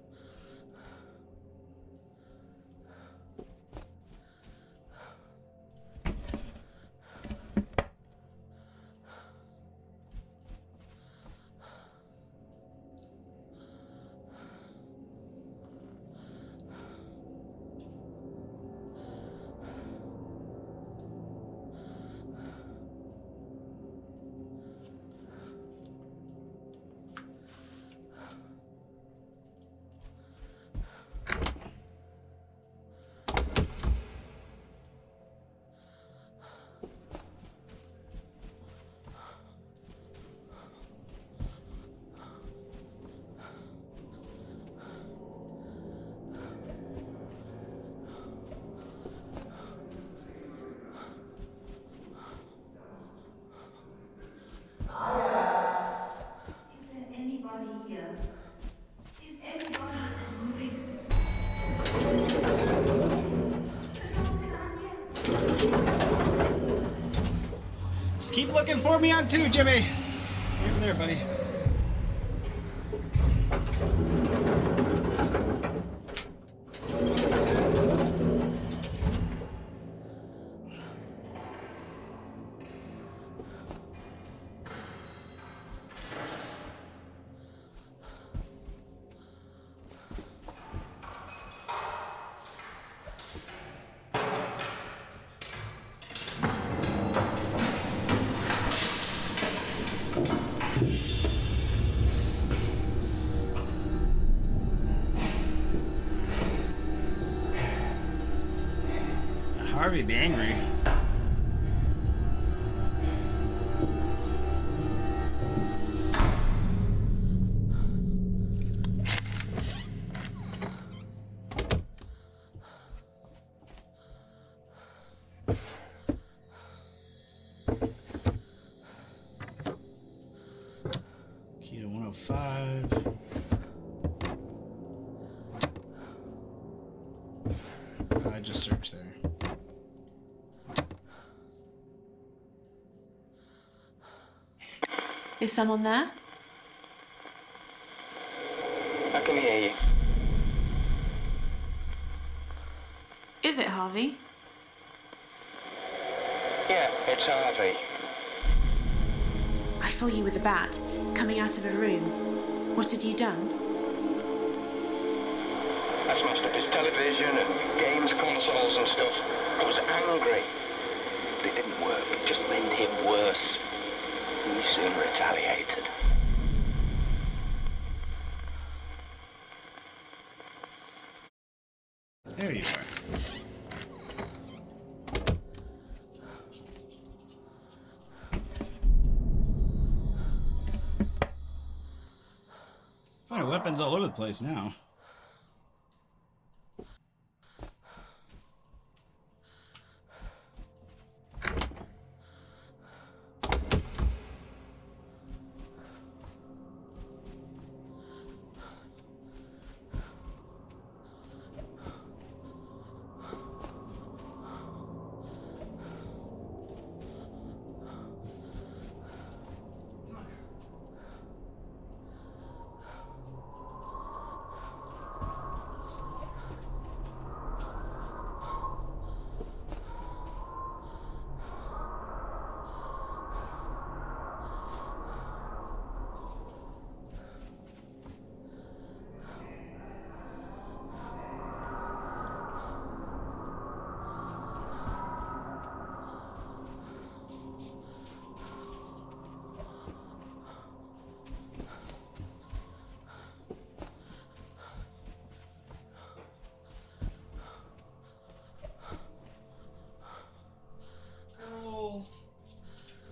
for me on 2, Jimmy. Stay over there, buddy. Harvey be angry. Key to 105. I just searched there. Is someone there? I can hear you. Is it Harvey? Yeah, it's Harvey. I saw you with a bat, coming out of a room. What had you done? I smashed up his television and games consoles and stuff. I was angry. But it didn't work. It just made him worse. He soon retaliated. There you are. Finding weapons all over the place now.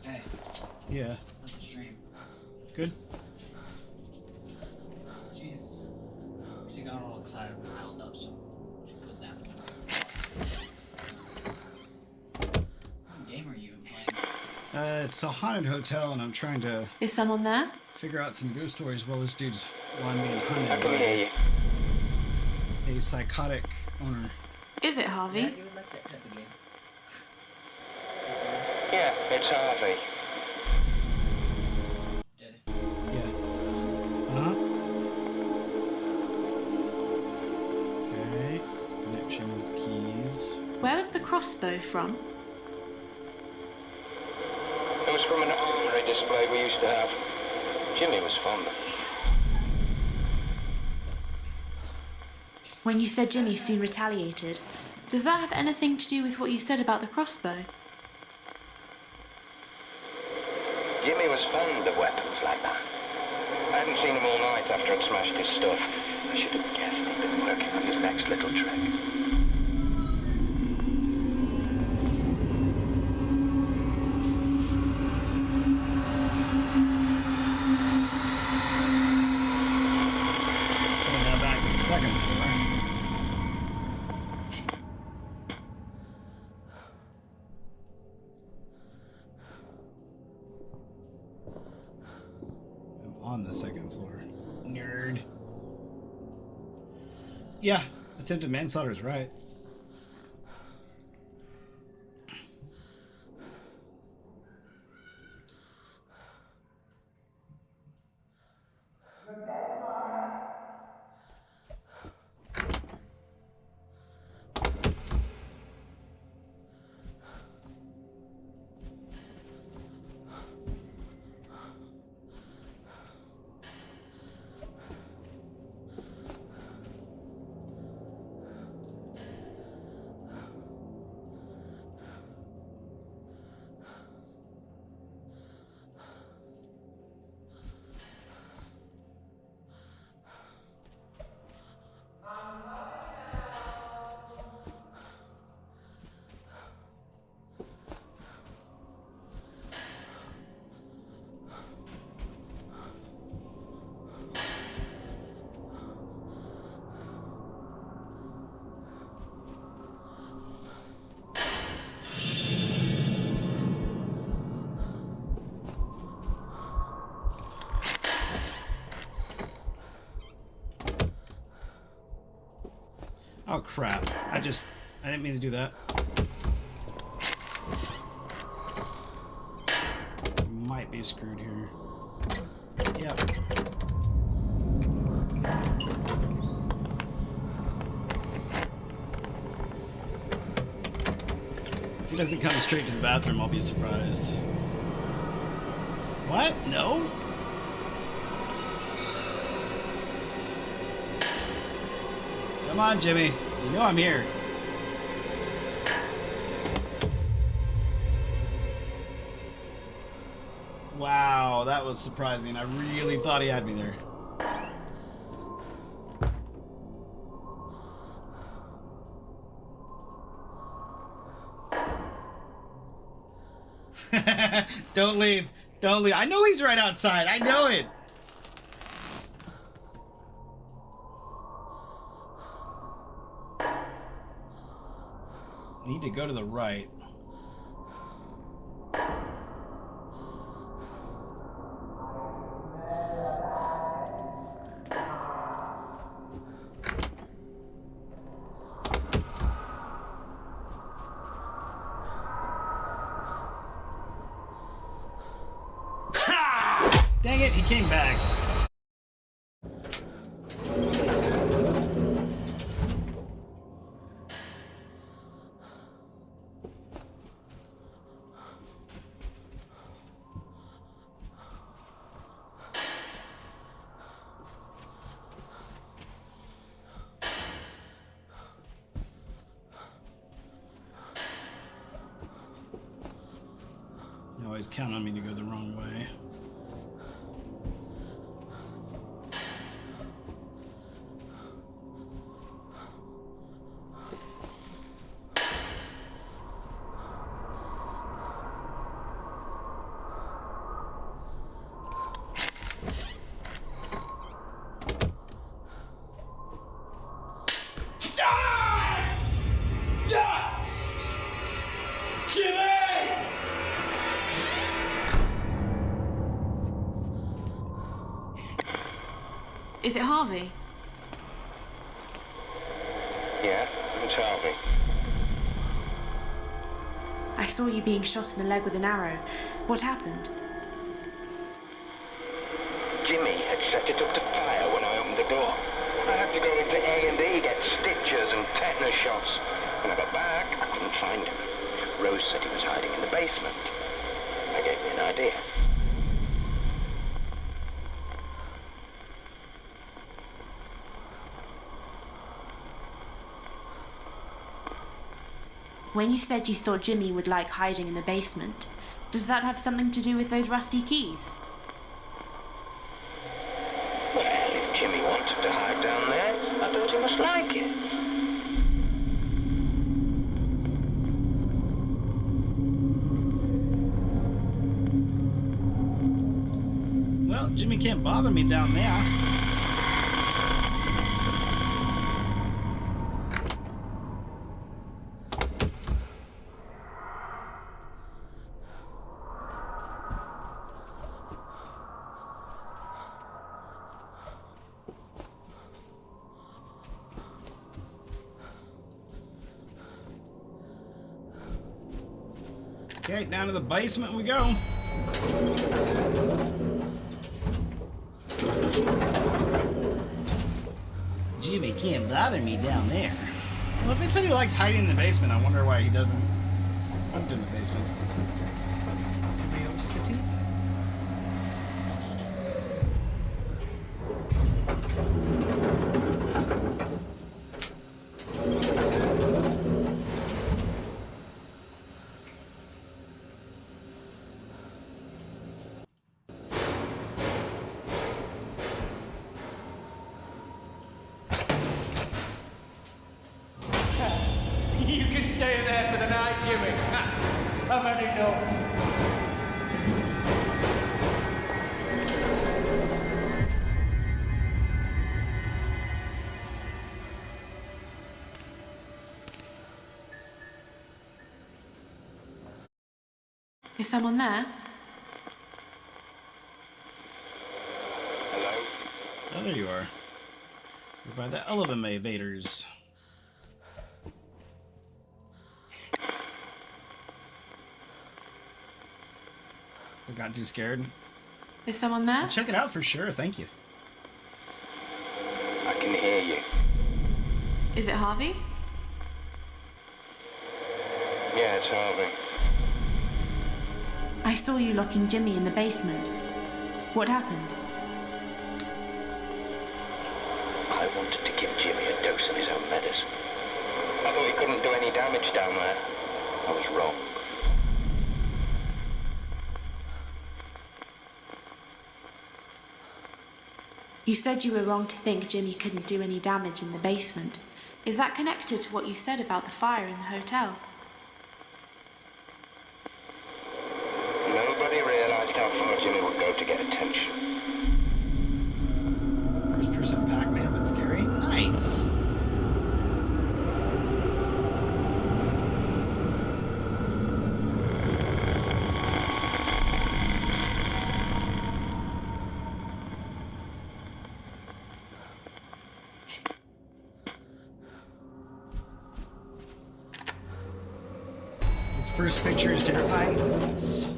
Hey, Yeah. how's the stream? Good. She got all excited and riled up, so she could nap. What game are you playing? It's a haunted hotel, and I'm trying to Is someone there? figure out some ghost stories while this dude's being hunted I can hear by you. a psychotic owner. Is it Harvey? Yeah, you would like that type of game. Is it fun? Yeah, it's Harvey. Did it? Yeah. Is it fun? Uh-huh. Okay. Connections, keys. Where was the crossbow from? It was from an armory display we used to have. Jimmy was fond of it. When you said Jimmy soon retaliated, does that have anything to do with what you said about the crossbow? Jimmy was fond of weapons like that. I hadn't seen him all night after I'd smashed his stuff. I should have guessed he'd been working on his next little trick. Okay, now back to the second floor. I'm on the second floor. Nerd. Yeah, attempted manslaughter is right. Oh crap. I didn't mean to do that. Might be screwed here. Yep. If he doesn't come straight to the bathroom, I'll be surprised. What? No? Come on, Jimmy. You know I'm here. Wow, that was surprising. I really thought he had me there. Don't leave. Don't leave. I know he's right outside. I know it. Need to go to the right. Dang it, he came back. You always count on me to go the wrong way. Is it Harvey? Yeah, it's Harvey. I saw you being shot in the leg with an arrow. What happened? Jimmy had set it up to fire when I opened the door. I had to go into A&E, get stitches and tetanus shots. When I got back, I couldn't find him. Rose said he was hiding in the basement. That gave me an idea. When you said you thought Jimmy would like hiding in the basement, does that have something to do with those rusty keys? Well, if Jimmy wanted to hide down there, I thought he must like it. Well, Jimmy can't bother me down there. Okay, down to the basement we go. Jimmy can't bother me down there. Well, if it said he likes hiding in the basement, I wonder why he doesn't hunt in the basement. City? You can stay in there for the night, Jimmy. I've had enough. Is someone there? Hello? Oh, there you are. You're by the elevators. got too scared. Is someone there? I'll check it out for sure, thank you. I can hear you. Is it Harvey? Yeah, it's Harvey. I saw you locking Jimmy in the basement. What happened? I wanted to give Jimmy a dose of his own medicine. I thought he couldn't do any damage down there. I was wrong. You said you were wrong to think Jimmy couldn't do any damage in the basement. Is that connected to what you said about the fire in the hotel? Nobody realized how far Jimmy would go to get attention. First person Pac-Man, that's scary. Nice. This first picture is terrifying. Yes.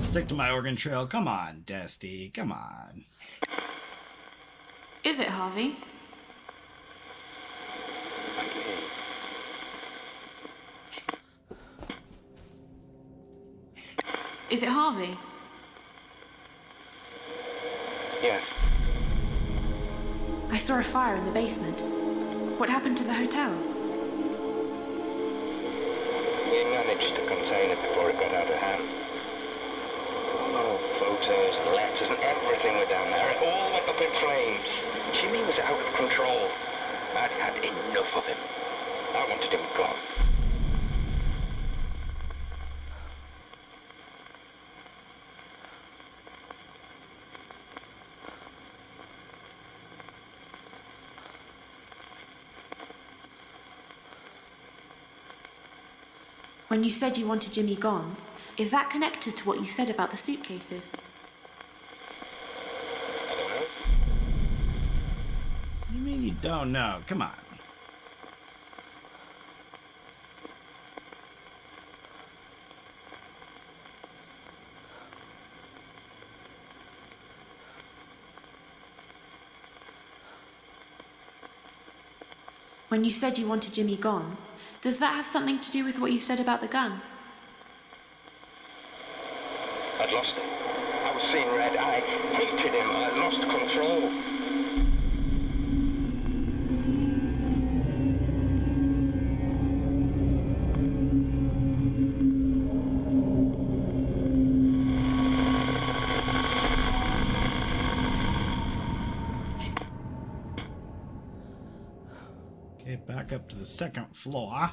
Stick to my organ trail. Come on, Dusty. Come on. Is it Harvey? I can hear you. Is it Harvey? Yes. I saw a fire in the basement. What happened to the hotel? We managed to contain it before it got out of hand. Oh, photos and letters and everything were down there. It all went up in flames. Jimmy was out of control. I'd had enough of him. I wanted him gone. When you said you wanted Jimmy gone, is that connected to what you said about the suitcases? I don't know. You mean you don't know? Come on. When you said you wanted Jimmy gone, does that have something to do with what you said about the gun? I'd lost him. I was seeing red. I hated him. I lost control. Okay, back up to the second floor.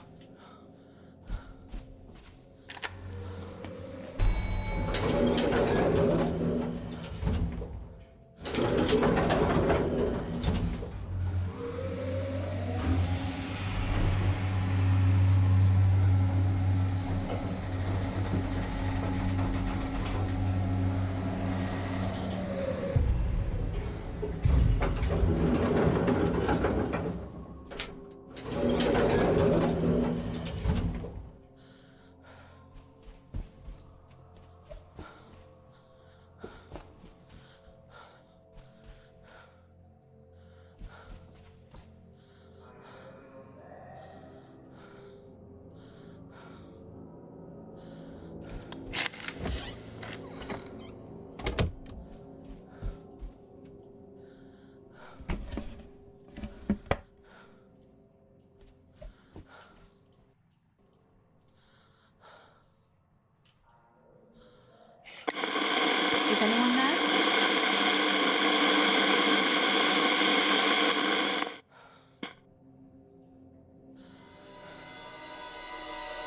Is anyone there?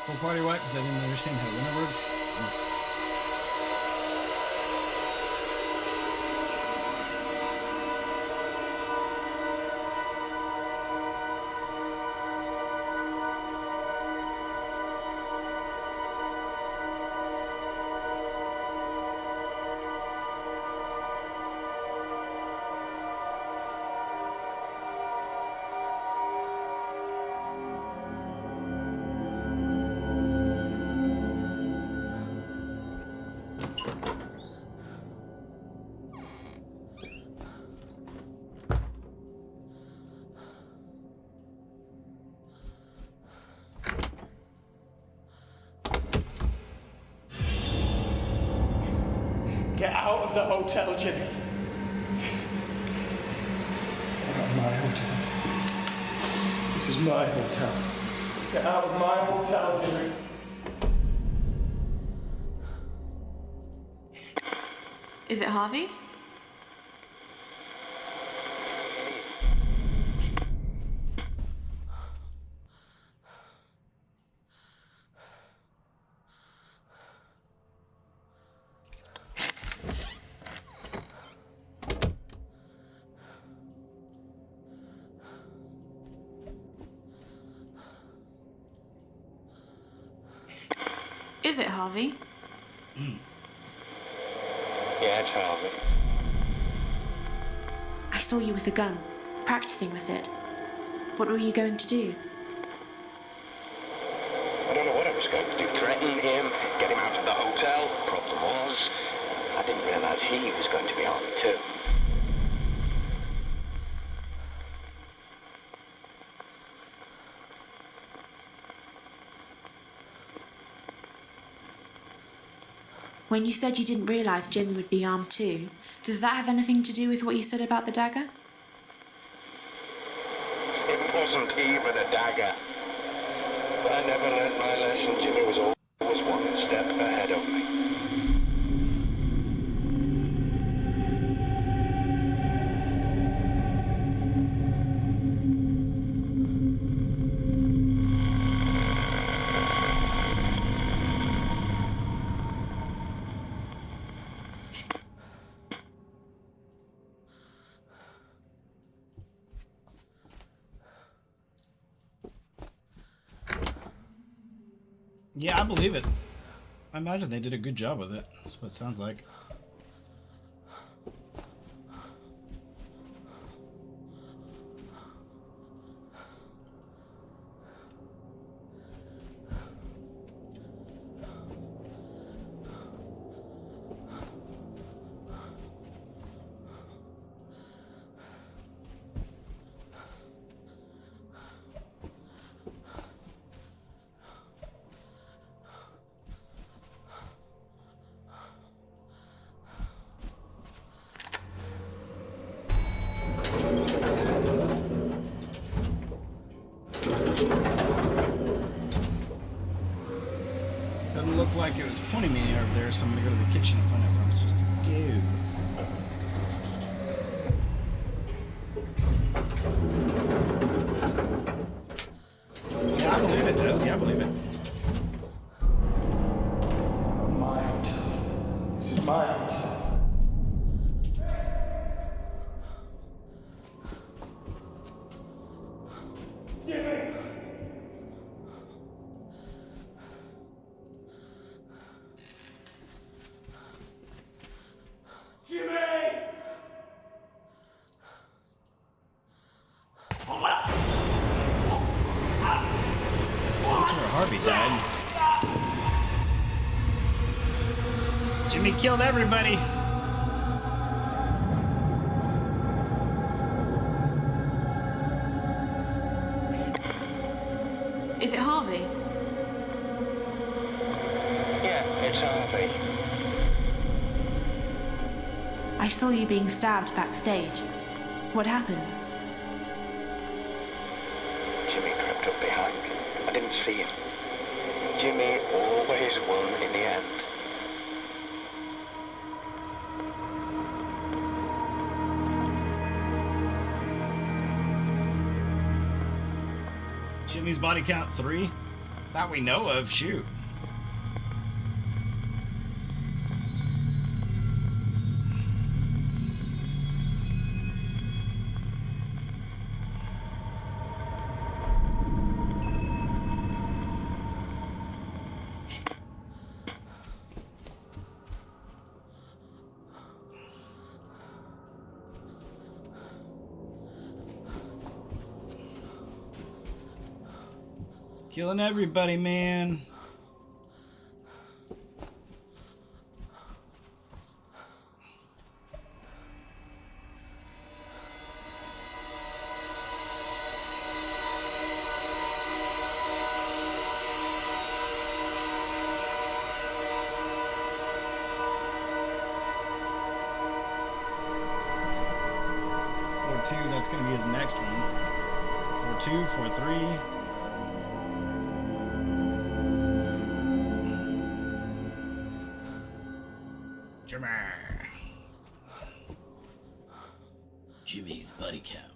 Full party what? Because I didn't understand how Luna works. of the hotel, Jimmy. Get out of my hotel. This is my hotel. Get out of my hotel, Jimmy. Is it Harvey? Is it Harvey? Yeah, it's Harvey. I saw you with a gun, practicing with it. What were you going to do? I don't know what I was going to do. Threaten him, get him out of the hotel. Problem was, I didn't realize he was going to be armed too. When you said you didn't realise Jimmy would be armed too, does that have anything to do with what you said about the dagger? It wasn't even a dagger. But I never learned my lesson. Jimmy was always one step ahead of me. Yeah, I believe it. I imagine they did a good job with it. That's what it sounds like. Doesn't look like it was pointing me over there, so I'm gonna go to the kitchen and find out where I'm supposed to go. Yeah, I believe it, Dusty. I believe it. My hotel. This is my hotel. Harvey died. Jimmy killed everybody. Is it Harvey? Yeah, it's Harvey. I saw you being stabbed backstage. What happened? Jimmy crept up behind me. I didn't see him. Jimmy always won in the end. Jimmy's body count 3? That we know of, shoot. Killing everybody, man. 4-2, that's going to be his next one. 4-2, 4-3. Jimmy's buddy count.